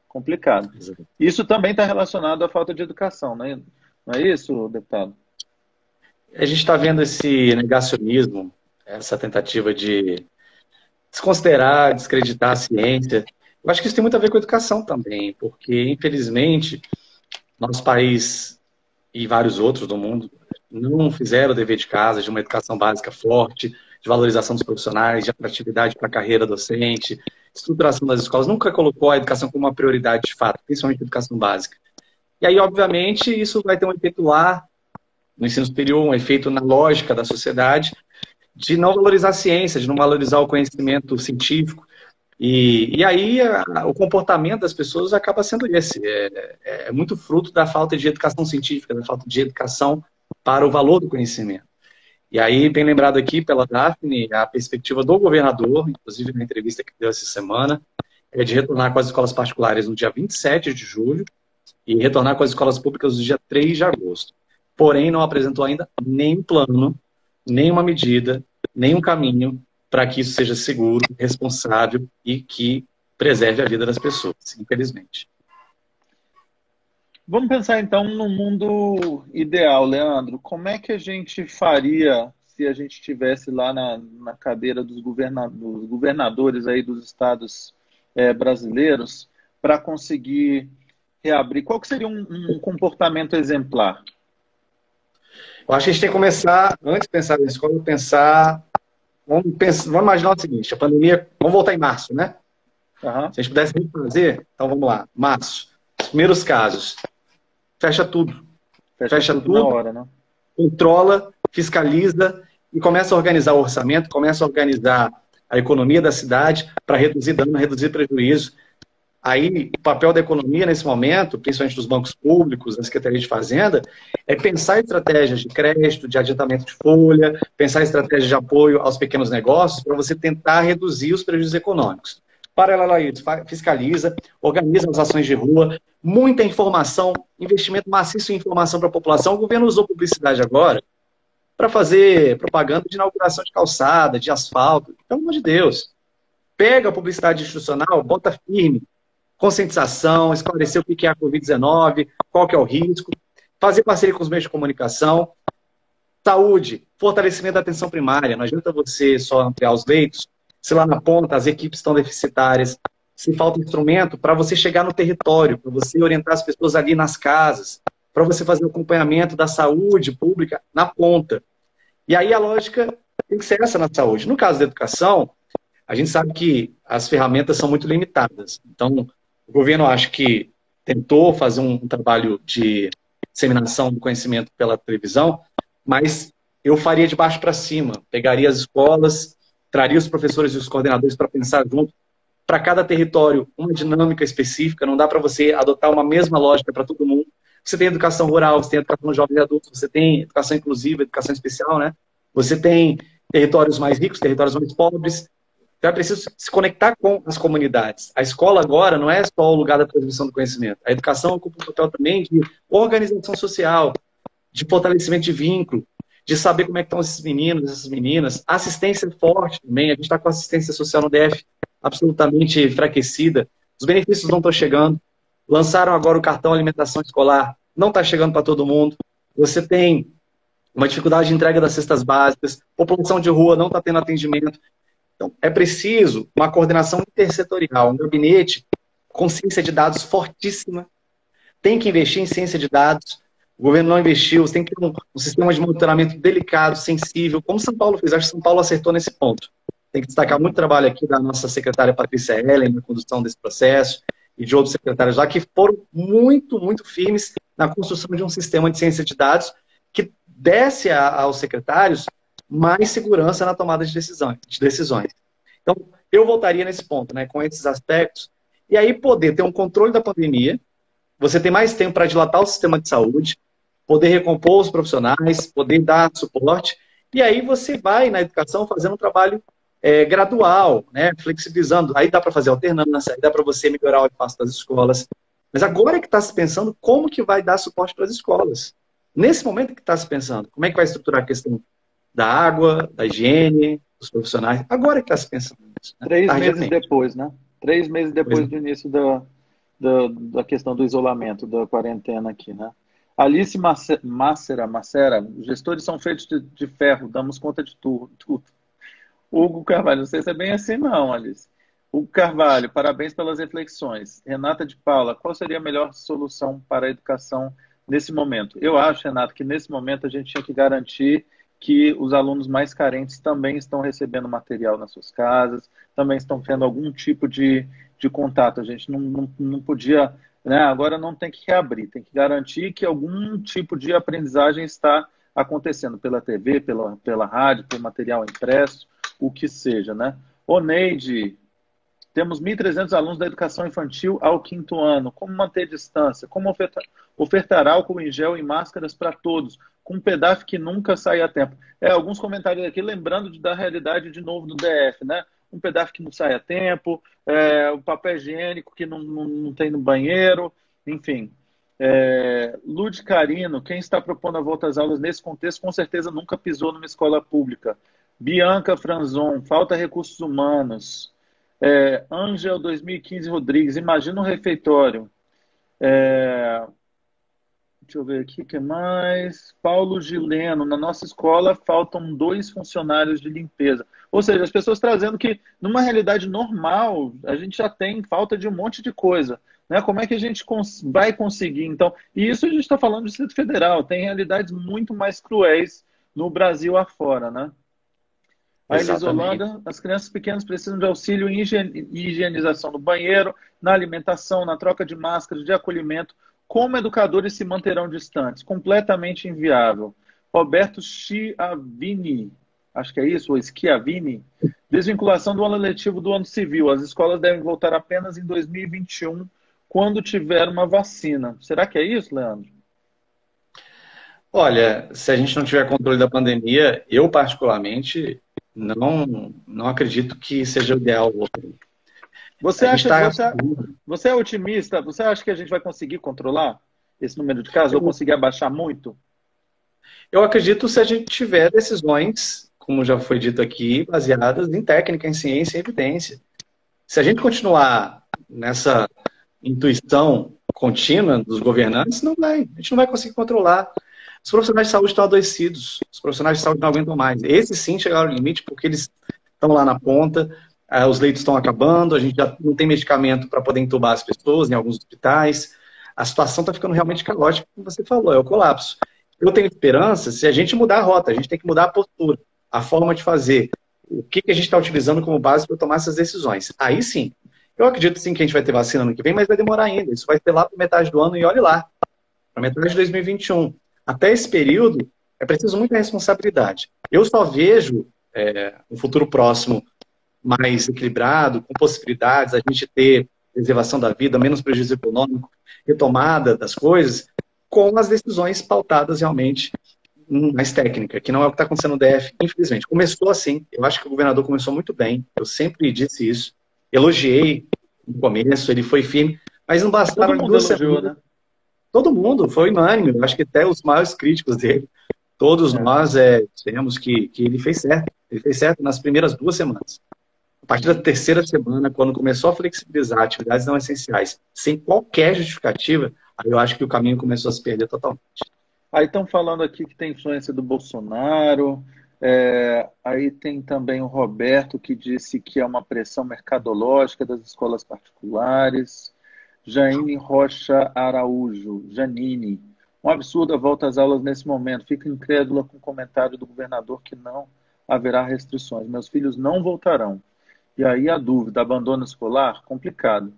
S1: Complicado. Isso também está relacionado à falta de educação, né? Não é isso, deputado?
S2: A gente está vendo esse negacionismo, essa tentativa de desconsiderar, descreditar a ciência. Eu acho que isso tem muito a ver com a educação também, porque, infelizmente, nosso país e vários outros do mundo não fizeram o dever de casa de uma educação básica forte, de valorização dos profissionais, de atratividade para a carreira docente, estruturação das escolas. Nunca colocou a educação como uma prioridade de fato, principalmente a educação básica. E aí, obviamente, isso vai ter um efeito lá no ensino superior, um efeito na lógica da sociedade, de não valorizar a ciência, de não valorizar o conhecimento científico. E aí o comportamento das pessoas acaba sendo esse. É muito fruto da falta de educação científica, da falta de educação para o valor do conhecimento. E aí, bem lembrado aqui pela Daphne, a perspectiva do governador, inclusive na entrevista que deu essa semana, é de retornar com as escolas particulares no dia 27 de julho e retornar com as escolas públicas no dia 3 de agosto. Porém, não apresentou ainda nem um plano, nem uma medida, nem um caminho para que isso seja seguro, responsável e que preserve a vida das pessoas, infelizmente.
S1: Vamos pensar então no mundo ideal, Leandro. Como é que a gente faria se a gente estivesse lá na cadeira dos governadores aí dos estados brasileiros para conseguir reabrir? Qual que seria um comportamento exemplar?
S2: Eu acho que a gente tem que começar, antes de pensar na escola, vamos imaginar o seguinte, a pandemia, vamos voltar em março, né?
S1: Uhum.
S2: Se a gente pudesse refazer, então vamos lá, março, os primeiros casos, fecha tudo. Fecha tudo
S1: na hora, né?
S2: Controla, fiscaliza e começa a organizar o orçamento, começa a organizar a economia da cidade para reduzir dano, reduzir prejuízo. Aí, o papel da economia nesse momento, principalmente dos bancos públicos, da Secretaria de Fazenda, é pensar estratégias de crédito, de adiantamento de folha, pensar estratégias de apoio aos pequenos negócios para você tentar reduzir os prejuízos econômicos. Paralelo a isso, fiscaliza, organiza as ações de rua, muita informação, investimento maciço em informação para a população. O governo usou publicidade agora para fazer propaganda de inauguração de calçada, de asfalto. Pelo amor de Deus. Pega a publicidade institucional, bota firme, conscientização, esclarecer o que é a Covid-19, qual que é o risco, fazer parceria com os meios de comunicação, saúde, fortalecimento da atenção primária. Não adianta você só ampliar os leitos, se lá na ponta as equipes estão deficitárias, se falta instrumento para você chegar no território, para você orientar as pessoas ali nas casas, para você fazer o acompanhamento da saúde pública na ponta. E aí a lógica tem que ser essa na saúde. No caso da educação, a gente sabe que as ferramentas são muito limitadas. Então, o governo acho que tentou fazer um trabalho de disseminação do conhecimento pela televisão, mas eu faria de baixo para cima. Pegaria as escolas, traria os professores e os coordenadores para pensar junto. Para cada território, uma dinâmica específica. Não dá para você adotar uma mesma lógica para todo mundo. Você tem educação rural, você tem educação de jovens e adultos, você tem educação inclusiva, educação especial, né? Você tem territórios mais ricos, territórios mais pobres. Então é preciso se conectar com as comunidades. A escola agora não é só o lugar da transmissão do conhecimento. A educação ocupa um papel também de organização social, de fortalecimento de vínculo, de saber como é que estão esses meninos, essas meninas. Assistência forte também. A gente está com assistência social no DF absolutamente enfraquecida. Os benefícios não estão chegando. Lançaram agora o cartão alimentação escolar. Não está chegando para todo mundo. Você tem uma dificuldade de entrega das cestas básicas. População de rua não está tendo atendimento. Então, é preciso uma coordenação intersetorial, um gabinete com ciência de dados fortíssima. Tem que investir em ciência de dados. O governo não investiu. Você tem que ter um sistema de monitoramento delicado, sensível, como São Paulo fez. Acho que São Paulo acertou nesse ponto. Tem que destacar muito trabalho aqui da nossa secretária Patrícia Helen na condução desse processo e de outros secretários lá que foram muito, muito firmes na construção de um sistema de ciência de dados que desse aos secretários mais segurança na tomada de decisões. Então, eu voltaria nesse ponto, né, com esses aspectos, e aí poder ter um controle da pandemia, você ter mais tempo para dilatar o sistema de saúde, poder recompor os profissionais, poder dar suporte, e aí você vai na educação fazendo um trabalho gradual, né, flexibilizando. Aí dá para fazer alternância, aí dá para você melhorar o espaço das escolas. Mas agora é que está se pensando como que vai dar suporte para as escolas. Nesse momento que está se pensando, como é que vai estruturar a questão da água, da higiene, dos profissionais. Agora que está se pensando nisso. Né?
S1: 3 meses depois, né? 3 meses depois do início da questão do isolamento, da quarentena aqui, né? Alice Macera, gestores são feitos de ferro, damos conta de tudo. Hugo Carvalho, não sei se é bem assim não, Alice. Hugo Carvalho, parabéns pelas reflexões. Renata de Paula, qual seria a melhor solução para a educação nesse momento? Eu acho, Renato, que nesse momento a gente tinha que garantir que os alunos mais carentes também estão recebendo material nas suas casas, também estão tendo algum tipo de contato. A gente não podia, né, agora não tem que reabrir, tem que garantir que algum tipo de aprendizagem está acontecendo pela TV, pela rádio, pelo material impresso, o que seja, né? Oneide, temos 1.300 alunos da educação infantil ao 5º ano. Como manter distância? Como ofertar álcool em gel e máscaras para todos, com um pedaço que nunca sai a tempo? Alguns comentários aqui lembrando da realidade de novo do DF, né? um pedaço que não sai a tempo, o papel higiênico que não tem no banheiro, enfim. Lud Carino, quem está propondo a volta às aulas nesse contexto, com certeza nunca pisou numa escola pública. Bianca Franzon, falta recursos humanos. Ângel 2015 Rodrigues, imagina um refeitório. Deixa eu ver aqui, o que mais? Paulo Gileno, na nossa escola faltam 2 funcionários de limpeza. Ou seja, as pessoas trazendo que, numa realidade normal, a gente já tem falta de um monte de coisa. Né? Como é que a gente vai conseguir? Então, e isso a gente está falando do Distrito Federal, tem realidades muito mais cruéis no Brasil afora, né? A
S2: Exatamente.
S1: Elisolanda, as crianças pequenas precisam de auxílio em higienização do banheiro, na alimentação, na troca de máscaras, de acolhimento. Como educadores se manterão distantes? Completamente inviável. Roberto Schiavini, acho que é isso, ou Schiavini. Desvinculação do ano letivo do ano civil. As escolas devem voltar apenas em 2021, quando tiver uma vacina. Será que é isso, Leandro?
S2: Olha, se a gente não tiver controle da pandemia, eu particularmente não acredito que seja o ideal.
S1: Você
S2: A gente
S1: acha,
S2: está.
S1: você é otimista? Você acha que a gente vai conseguir controlar esse número de casos ou conseguir abaixar muito?
S2: Eu acredito se a gente tiver decisões, como já foi dito aqui, baseadas em técnica, em ciência e evidência. Se a gente continuar nessa intuição contínua dos governantes, a gente não vai conseguir controlar. Os profissionais de saúde estão adoecidos, os profissionais de saúde não aguentam mais. Esses sim chegaram ao limite porque eles estão lá na ponta, os leitos estão acabando, a gente já não tem medicamento para poder entubar as pessoas em alguns hospitais. A situação está ficando realmente caótica, como você falou, é o colapso. Eu tenho esperança se a gente mudar a rota, a gente tem que mudar a postura, a forma de fazer, o que a gente está utilizando como base para tomar essas decisões. Aí sim, eu acredito sim que a gente vai ter vacina no que vem, mas vai demorar ainda. Isso vai ser lá para metade do ano e olhe lá, para metade de 2021. Até esse período, é preciso muita responsabilidade. Eu só vejo um futuro próximo mais equilibrado, com possibilidades, a gente ter preservação da vida, menos prejuízo econômico, retomada das coisas, com as decisões pautadas realmente mais técnica, que não é o que está acontecendo no DF, infelizmente. Começou assim, eu acho que o governador começou muito bem, eu sempre disse isso, elogiei no começo, ele foi firme, mas não bastava
S1: Todo mundo
S2: 2
S1: elogiou,
S2: semanas.
S1: né?
S2: Todo mundo, foi unânime, eu acho que até os maiores críticos dele, todos nós dissemos que ele fez certo. Ele fez certo nas primeiras 2 semanas. A partir da 3ª semana, quando começou a flexibilizar atividades não essenciais, sem qualquer justificativa, aí eu acho que o caminho começou a se perder totalmente.
S1: Aí estão falando aqui que tem influência do Bolsonaro. Aí tem também o Roberto, que disse que é uma pressão mercadológica das escolas particulares. Jaine Rocha Araújo, Janine. Um absurdo a volta às aulas nesse momento. Fico incrédula com o comentário do governador que não haverá restrições. Meus filhos não voltarão. E aí a dúvida, abandono escolar? Complicado.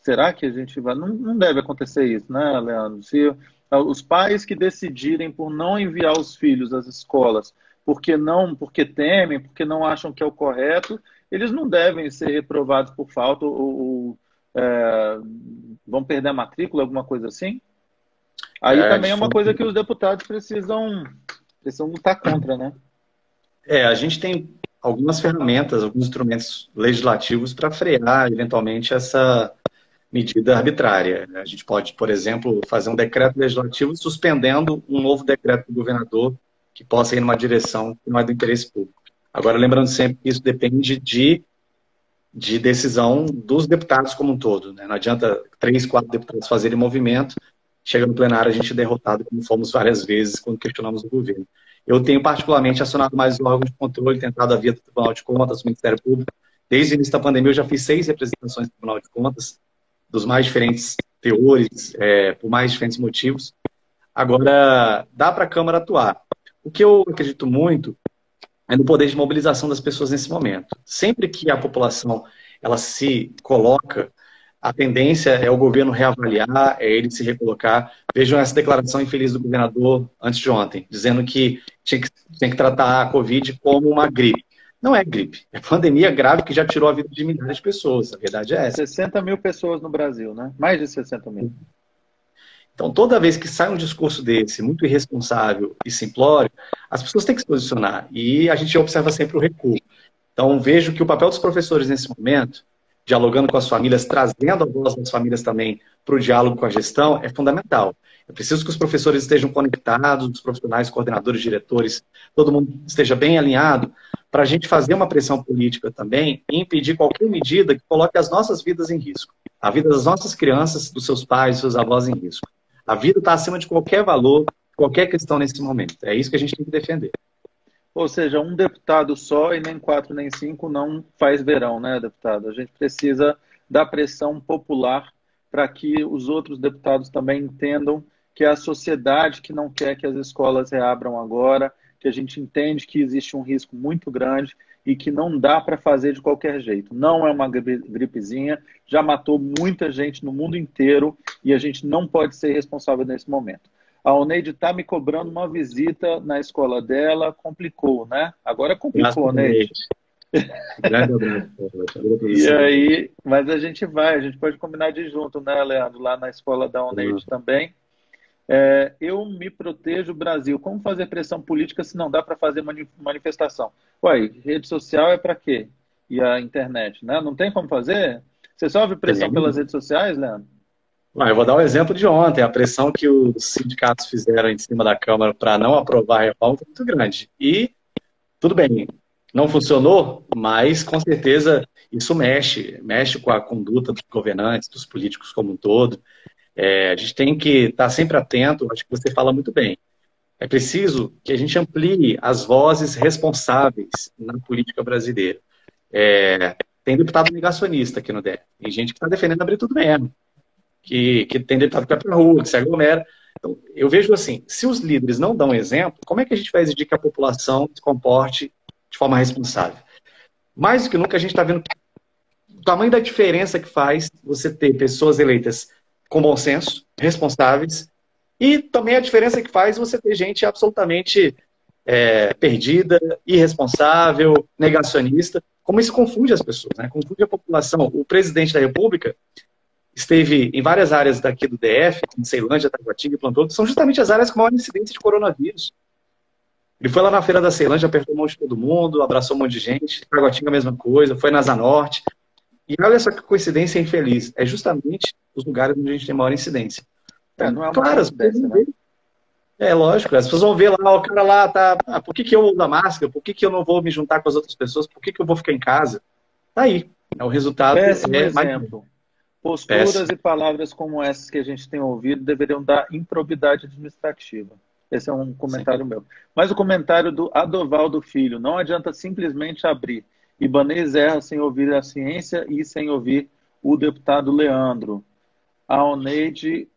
S1: Será que a gente vai... Não deve acontecer isso, né, Leandro? Se os pais que decidirem por não enviar os filhos às escolas porque temem, porque não acham que é o correto, eles não devem ser reprovados por falta ou vão perder a matrícula, alguma coisa assim? Aí também é uma coisa que os deputados precisam lutar contra, né?
S2: A gente tem algumas ferramentas, alguns instrumentos legislativos para frear, eventualmente, essa medida arbitrária. A gente pode, por exemplo, fazer um decreto legislativo suspendendo um novo decreto do governador que possa ir numa direção que não é do interesse público. Agora, lembrando sempre que isso depende de decisão dos deputados como um todo. Né? Não adianta 3, 4 deputados fazerem movimento, chega no plenário a gente é derrotado, como fomos várias vezes quando questionamos o governo. Eu tenho particularmente acionado mais os órgãos de controle, tentado a via do Tribunal de Contas, do Ministério Público. Desde o início da pandemia eu já fiz 6 representações do Tribunal de Contas, dos mais diferentes teores, por mais diferentes motivos. Agora, dá para a Câmara atuar. O que eu acredito muito é no poder de mobilização das pessoas nesse momento. Sempre que a população ela se coloca, a tendência é o governo reavaliar, é ele se recolocar. Vejam essa declaração infeliz do governador antes de ontem, dizendo que tinha que tratar a Covid como uma gripe. Não é gripe, é pandemia grave que já tirou a vida de milhares de pessoas, a verdade é essa.
S1: 60 mil pessoas no Brasil, né? Mais de 60 mil.
S2: Então, toda vez que sai um discurso desse, muito irresponsável e simplório, as pessoas têm que se posicionar. E a gente observa sempre o recuo. Então, vejo que o papel dos professores nesse momento, dialogando com as famílias, trazendo a voz das famílias também para o diálogo com a gestão, é fundamental. É preciso que os professores estejam conectados, os profissionais, coordenadores, diretores, todo mundo esteja bem alinhado, para a gente fazer uma pressão política também e impedir qualquer medida que coloque as nossas vidas em risco. A vida das nossas crianças, dos seus pais, dos seus avós em risco. A vida está acima de qualquer valor, qualquer questão nesse momento. É isso que a gente tem que defender.
S1: Ou seja, um deputado só e nem quatro nem cinco não faz verão, né, deputado? A gente precisa da pressão popular para que os outros deputados também entendam que é a sociedade que não quer que as escolas reabram agora, que a gente entende que existe um risco muito grande e que não dá para fazer de qualquer jeito. Não é uma gripezinha, já matou muita gente no mundo inteiro e a gente não pode ser responsável nesse momento. A Oneide está me cobrando uma visita na escola dela, complicou, né? Agora complicou, Oneide.
S2: Grande abraço.
S1: E aí, mas a gente vai, a gente pode combinar de ir junto, né, Leandro? Lá na escola da Oneide também. Eu me protejo, Brasil. Como fazer pressão política se não dá para fazer manifestação? Uai, rede social é para quê? E a internet, né? Não tem como fazer? Você sofre pressão pelas redes sociais, Leandro?
S2: Eu vou dar o exemplo de ontem. A pressão que os sindicatos fizeram em cima da Câmara para não aprovar a reforma foi muito grande. E, tudo bem, não funcionou, mas com certeza isso mexe com a conduta dos governantes, dos políticos como um todo. A gente tem que estar sempre atento, acho que você fala muito bem. É preciso que a gente amplie as vozes responsáveis na política brasileira. Tem deputado negacionista aqui no DF, tem gente que está defendendo abrir tudo mesmo, que tem deputado que vai para a rua, que se aglomera. Então, eu vejo assim, se os líderes não dão exemplo, como é que a gente vai exigir que a população se comporte de forma responsável? Mais do que nunca, a gente está vendo o tamanho da diferença que faz você ter pessoas eleitas com bom senso, responsáveis, e também a diferença que faz você ter gente absolutamente perdida, irresponsável, negacionista. Como isso confunde as pessoas, né? Confunde a população. O presidente da República esteve em várias áreas daqui do DF, como Ceilândia, Taguatinga e Planalto, que são justamente as áreas com maior incidência de coronavírus. Ele foi lá na Feira da Ceilândia, apertou a mão de todo mundo, abraçou um monte de gente, Taguatinga a mesma coisa, foi na Asa Norte. E olha só que coincidência infeliz, é justamente os lugares onde a gente tem maior incidência. Então,
S1: Não é uma
S2: claro,
S1: coincidência, né?
S2: lógico, as pessoas vão ver lá, o cara lá tá, por que eu uso a máscara? Por que eu não vou me juntar com as outras pessoas? Por que eu vou ficar em casa? Tá aí, o resultado
S1: Péssimo
S2: mais
S1: exemplo. Posturas
S2: péssimo.
S1: e palavras como essas que a gente tem ouvido deveriam dar improbidade administrativa. Esse é um comentário meu. Mas o comentário do Adovaldo Filho, não adianta simplesmente abrir. Ibanez erra sem ouvir a ciência e sem ouvir o deputado Leandro. A Oneide,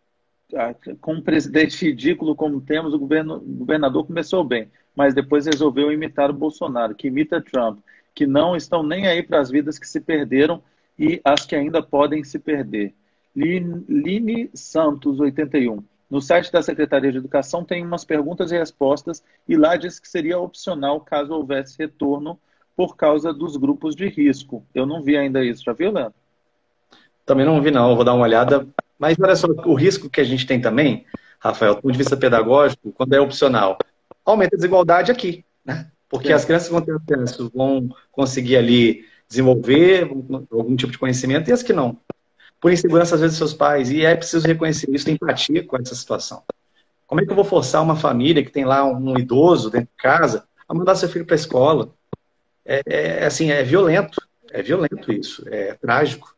S1: com um presidente ridículo como temos, o governador começou bem, mas depois resolveu imitar o Bolsonaro, que imita Trump, que não estão nem aí para as vidas que se perderam e as que ainda podem se perder. Line Santos, 81. No site da Secretaria de Educação tem umas perguntas e respostas e lá diz que seria opcional caso houvesse retorno por causa dos grupos de risco. Eu não vi ainda isso. Já viu, Leandro?
S2: Também não vi, não. Eu vou dar uma olhada. Mas olha só, o risco que a gente tem também, Rafael, do ponto de vista pedagógico, quando é opcional, aumenta a desigualdade aqui, né? Porque as crianças vão ter acesso, vão conseguir ali desenvolver algum tipo de conhecimento e as que não. Por insegurança, às vezes, dos seus pais. E é preciso reconhecer isso, ter empatia com essa situação. Como é que eu vou forçar uma família que tem lá um idoso dentro de casa a mandar seu filho para a escola? Assim, é violento. É violento isso. É trágico.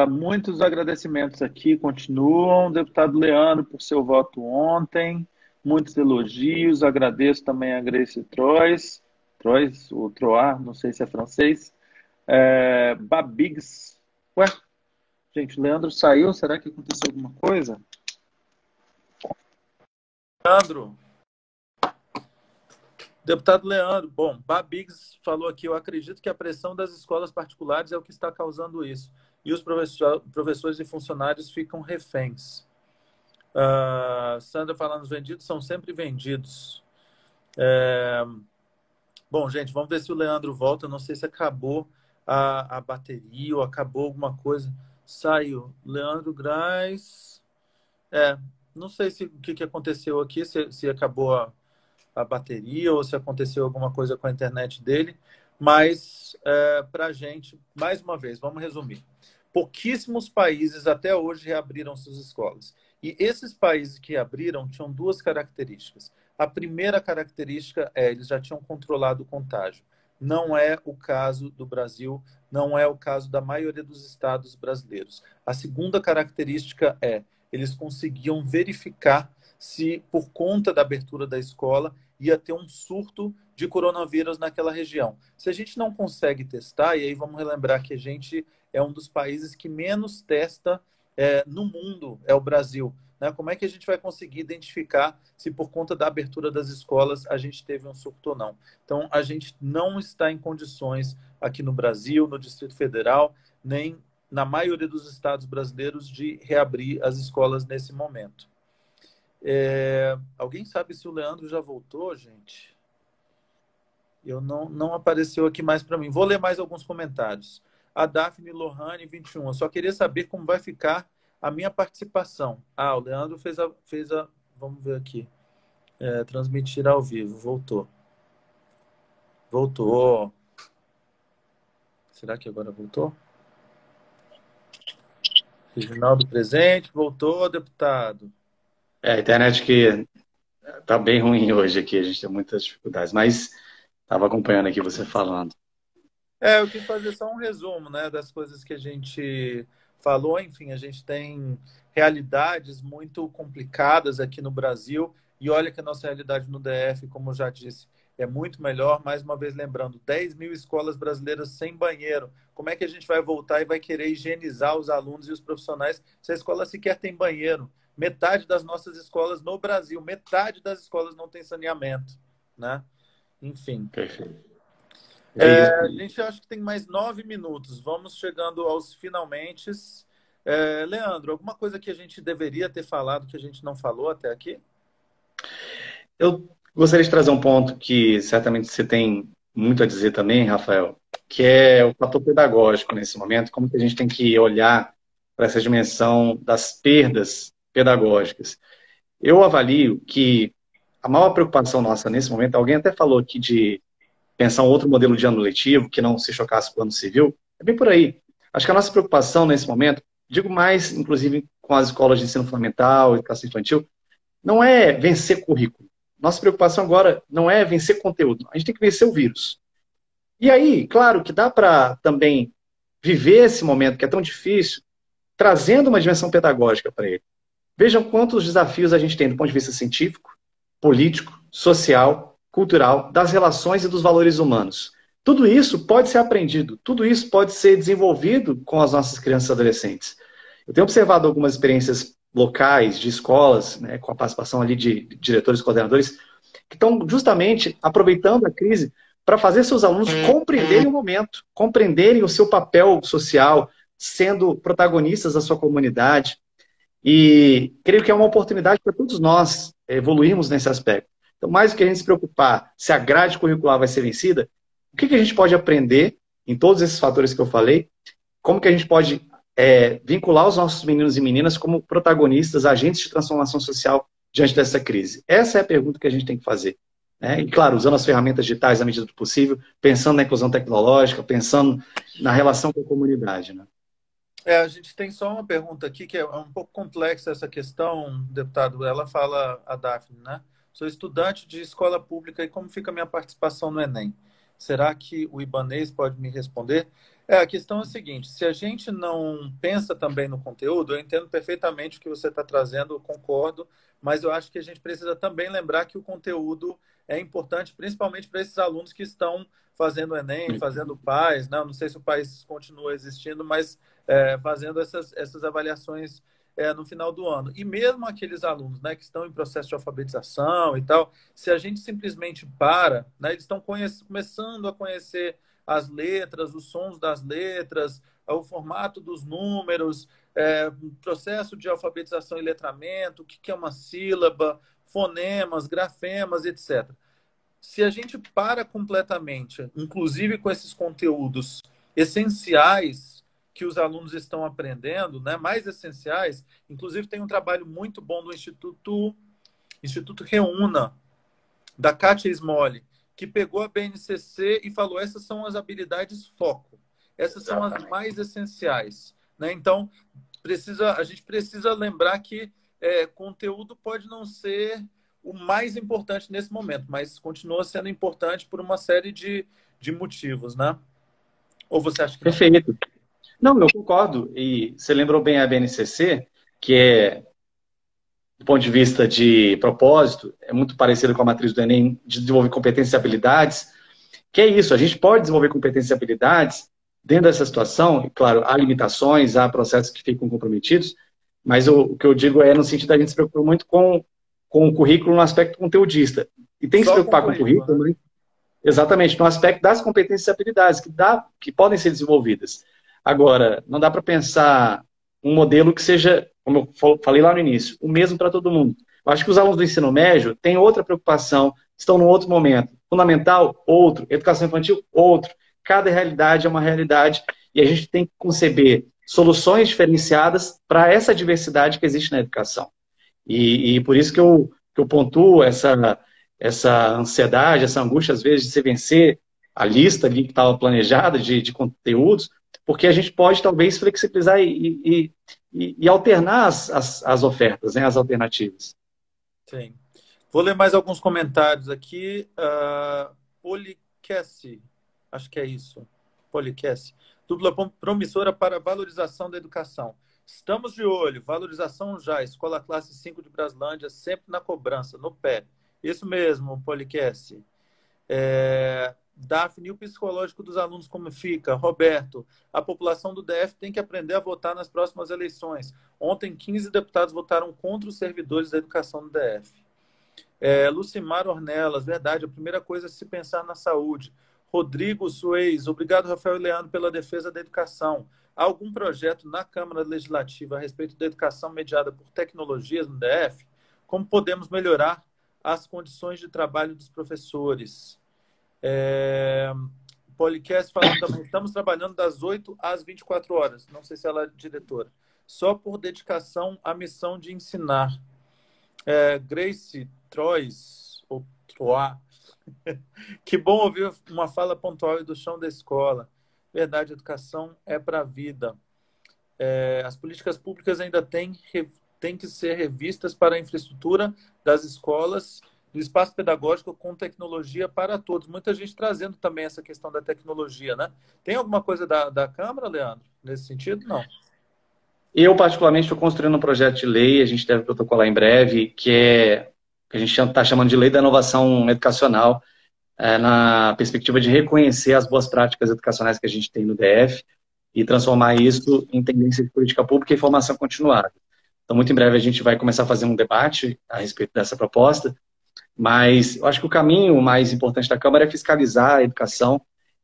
S1: Muitos agradecimentos aqui continuam. Deputado Leandro, por seu voto ontem. Muitos elogios. Agradeço também a Grace Trois, ou Troar, não sei se é francês. Babigs. Ué, gente, o Leandro saiu. Será que aconteceu alguma coisa? Leandro. Deputado Leandro, bom, Babigs falou aqui, eu acredito que a pressão das escolas particulares é o que está causando isso. E os professores e funcionários ficam reféns. Sandra falando, os vendidos são sempre vendidos. Bom, gente, vamos ver se o Leandro volta. Não sei se acabou a bateria ou acabou alguma coisa. Saiu. Leandro Graz. Não sei o que aconteceu aqui, se acabou a bateria ou se aconteceu alguma coisa com a internet dele. Mas, para a gente, mais uma vez, vamos resumir. Pouquíssimos países até hoje reabriram suas escolas. E esses países que abriram tinham duas características. A primeira característica é eles já tinham controlado o contágio. Não é o caso do Brasil, não é o caso da maioria dos estados brasileiros. A segunda característica é eles conseguiam verificar se, por conta da abertura da escola, ia ter um surto de coronavírus naquela região. Se a gente não consegue testar, e aí vamos relembrar que a gente é um dos países que menos testa no mundo, é o Brasil. Né? Como é que a gente vai conseguir identificar se, por conta da abertura das escolas, a gente teve um surto ou não? Então, a gente não está em condições aqui no Brasil, no Distrito Federal, nem na maioria dos estados brasileiros, de reabrir as escolas nesse momento. Alguém sabe se o Leandro já voltou, gente? Eu não apareceu aqui mais para mim. Vou ler mais alguns comentários. A Daphne Lohane, 21. Eu só queria saber como vai ficar a minha participação. O Leandro fez a vamos ver aqui. Transmitir ao vivo. Voltou. Voltou. Será que agora voltou? Reginaldo presente. Voltou, deputado.
S2: A internet que tá bem ruim hoje aqui, a gente tem muitas dificuldades, mas estava acompanhando aqui você falando.
S1: Eu quis fazer só um resumo, né, das coisas que a gente falou. Enfim, a gente tem realidades muito complicadas aqui no Brasil. E olha que a nossa realidade no DF, como eu já disse, é muito melhor. Mais uma vez lembrando, 10 mil escolas brasileiras sem banheiro. Como é que a gente vai voltar e vai querer higienizar os alunos e os profissionais se a escola sequer tem banheiro? Metade das nossas escolas no Brasil, metade das escolas não tem saneamento, né? Enfim.
S2: Perfeito.
S1: A gente acha que tem mais 9 minutos. Vamos chegando aos finalmente. Leandro, alguma coisa que a gente deveria ter falado que a gente não falou até aqui?
S2: Eu gostaria de trazer um ponto que certamente você tem muito a dizer também, Rafael, que é o fator pedagógico nesse momento, como que a gente tem que olhar para essa dimensão das perdas pedagógicas. Eu avalio que a maior preocupação nossa nesse momento, alguém até falou aqui de pensar um outro modelo de ano letivo, que não se chocasse com o ano civil, é bem por aí. Acho que a nossa preocupação nesse momento, digo mais, inclusive, com as escolas de ensino fundamental, educação infantil, não é vencer currículo. Nossa preocupação agora não é vencer conteúdo, a gente tem que vencer o vírus. E aí, claro que dá para também viver esse momento que é tão difícil, trazendo uma dimensão pedagógica para ele. Vejam quantos desafios a gente tem do ponto de vista científico, político, social, cultural, das relações e dos valores humanos. Tudo isso pode ser aprendido, tudo isso pode ser desenvolvido com as nossas crianças e adolescentes. Eu tenho observado algumas experiências locais, de escolas, né, com a participação ali de diretores e coordenadores, que estão justamente aproveitando a crise para fazer seus alunos compreenderem o momento, compreenderem o seu papel social, sendo protagonistas da sua comunidade. E creio que é uma oportunidade para todos nós evoluirmos nesse aspecto. Então, mais do que a gente se preocupar se a grade curricular vai ser vencida, o que a gente pode aprender em todos esses fatores que eu falei, como que a gente pode vincular os nossos meninos e meninas como protagonistas, agentes de transformação social diante dessa crise. Essa é a pergunta que a gente tem que fazer. Né? E, claro, usando as ferramentas digitais à medida do possível, pensando na inclusão tecnológica, pensando na relação com a comunidade. Né?
S1: A gente tem só uma pergunta aqui, que é um pouco complexa essa questão, deputado. Ela fala, a Daphne, né? Sou estudante de escola pública e como fica a minha participação no Enem? Será que o Ibanez pode me responder? A questão é a seguinte, se a gente não pensa também no conteúdo, eu entendo perfeitamente o que você está trazendo, eu concordo, mas eu acho que a gente precisa também lembrar que o conteúdo é importante, principalmente para esses alunos que estão fazendo o Enem, fazendo PAS, né? Não sei se o PAS continua existindo, mas fazendo essas avaliações no final do ano. E mesmo aqueles alunos, né, que estão em processo de alfabetização e tal, se a gente simplesmente para, né, eles estão começando a conhecer as letras, os sons das letras, o formato dos números, processo de alfabetização e letramento, o que é uma sílaba, fonemas, grafemas, etc. Se a gente para completamente, inclusive com esses conteúdos essenciais que os alunos estão aprendendo, né, mais essenciais, inclusive tem um trabalho muito bom do Instituto Reúna, da Kátia Smolli, que pegou a BNCC e falou: essas são as habilidades foco, essas são as mais essenciais, né? Então, a gente precisa lembrar que conteúdo pode não ser o mais importante nesse momento, mas continua sendo importante por uma série de motivos, né? Ou você acha que não?
S2: Perfeito. Não, eu concordo. E você lembrou bem a BNCC, que do ponto de vista de propósito, é muito parecido com a matriz do Enem, de desenvolver competências e habilidades, que é isso, a gente pode desenvolver competências e habilidades dentro dessa situação, e claro, há limitações, há processos que ficam comprometidos, mas o que eu digo é no sentido da gente se preocupar muito com o currículo no aspecto conteudista. E tem que se preocupar com o currículo, né? Exatamente, no aspecto das competências e habilidades que podem ser desenvolvidas. Agora, não dá para pensar um modelo que seja, como eu falei lá no início, o mesmo para todo mundo. Eu acho que os alunos do ensino médio têm outra preocupação, estão num outro momento. Fundamental, outro. Educação infantil, outro. Cada realidade é uma realidade e a gente tem que conceber soluções diferenciadas para essa diversidade que existe na educação. E por isso que eu pontuo essa ansiedade, essa angústia, às vezes, de se vencer a lista ali que estava planejada de conteúdos, porque a gente pode, talvez, flexibilizar e alternar as ofertas, né, as alternativas.
S1: Sim. Vou ler mais alguns comentários aqui. Policassi, acho que é isso. Policassi. Dupla promissora para valorização da educação. Estamos de olho. Valorização já. Escola Classe 5 de Braslândia, sempre na cobrança, no pé. Isso mesmo, Policassi. Daphne, o psicológico dos alunos como fica? Roberto, a população do DF tem que aprender a votar nas próximas eleições. Ontem, 15 deputados votaram contra os servidores da educação do DF. Lucimar Ornelas, verdade, a primeira coisa é se pensar na saúde. Rodrigo Suez, obrigado, Rafael e Leandro, pela defesa da educação. Há algum projeto na Câmara Legislativa a respeito da educação mediada por tecnologias no DF? Como podemos melhorar as condições de trabalho dos professores? Policast falando também, estamos trabalhando das 8 às 24 horas. Não sei se ela é diretora. Só por dedicação à missão de ensinar. Grace Trois, ou Trois. Que bom ouvir uma fala pontual e do chão da escola. Verdade, educação é para a vida. As políticas públicas ainda têm que ser revistas para a infraestrutura das escolas, do espaço pedagógico com tecnologia para todos. Muita gente trazendo também essa questão da tecnologia, né? Tem alguma coisa da Câmara, Leandro, nesse sentido? Não.
S2: Eu, particularmente, estou construindo um projeto de lei, a gente deve protocolar em breve, que a gente está chamando de Lei da Inovação Educacional, na perspectiva de reconhecer as boas práticas educacionais que a gente tem no DF e transformar isso em tendência de política pública e formação continuada. Então, muito em breve, a gente vai começar a fazer um debate a respeito dessa proposta, mas eu acho que o caminho mais importante da Câmara é fiscalizar a educação.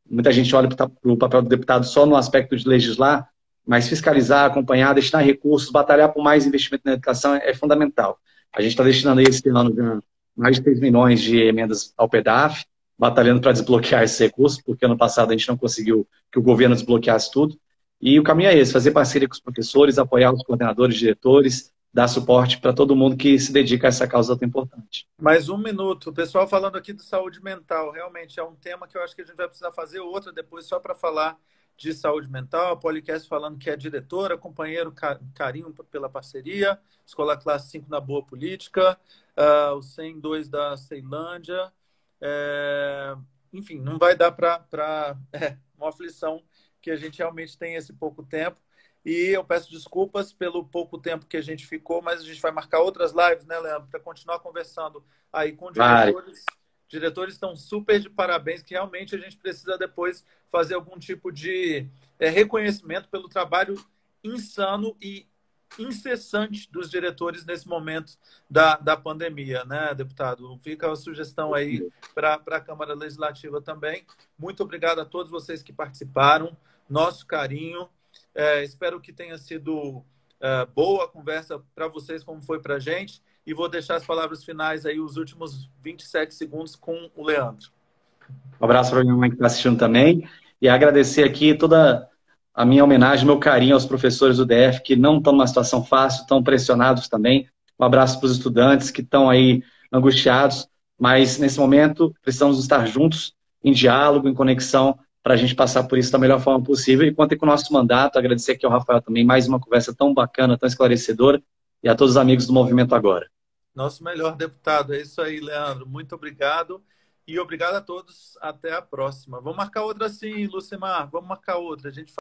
S2: Muita gente olha para o papel do deputado só no aspecto de legislar, mas fiscalizar, acompanhar, destinar recursos, batalhar por mais investimento na educação é fundamental. A gente está destinando esse ano mais de 3 milhões de emendas ao PEDAF, batalhando para desbloquear esses recursos, porque ano passado a gente não conseguiu que o governo desbloqueasse tudo. E o caminho é esse, fazer parceria com os professores, apoiar os coordenadores, diretores, dar suporte para todo mundo que se dedica a essa causa tão importante.
S1: Mais um minuto. O pessoal falando aqui de saúde mental. Realmente é um tema que eu acho que a gente vai precisar fazer outra depois só para falar de saúde mental. A Policast falando que é diretora, companheiro, carinho pela parceria. Escola Classe 5 na boa política. O 102 da Ceilândia. Enfim, não vai dar para uma aflição que a gente realmente tem esse pouco tempo. E eu peço desculpas pelo pouco tempo que a gente ficou, mas a gente vai marcar outras lives, né, Leandro, para continuar conversando aí com diretores. Diretores estão super de parabéns, que realmente a gente precisa depois fazer algum tipo de reconhecimento pelo trabalho insano e incessante dos diretores nesse momento da pandemia, né, deputado? Fica a sugestão aí para a Câmara Legislativa também. Muito obrigado a todos vocês que participaram. Nosso carinho. Espero que tenha sido boa a conversa para vocês, como foi para a gente. E vou deixar as palavras finais aí, os últimos 27 segundos com o Leandro.
S2: Um abraço para a minha mãe que está assistindo também. E agradecer aqui toda a minha homenagem, meu carinho aos professores do DF, que não estão numa situação fácil, estão pressionados também. Um abraço para os estudantes que estão aí angustiados. mas nesse momento precisamos estar juntos, em diálogo, em conexão, para a gente passar por isso da melhor forma possível. E contem com o nosso mandato, agradecer aqui ao Rafael também, mais uma conversa tão bacana, tão esclarecedora, e a todos os amigos do Movimento Agora.
S3: Nosso melhor deputado. É isso aí, Leandro. Muito obrigado. E obrigado a todos. Até a próxima. Vamos marcar outra sim, Lucimar. Vamos marcar outra. A gente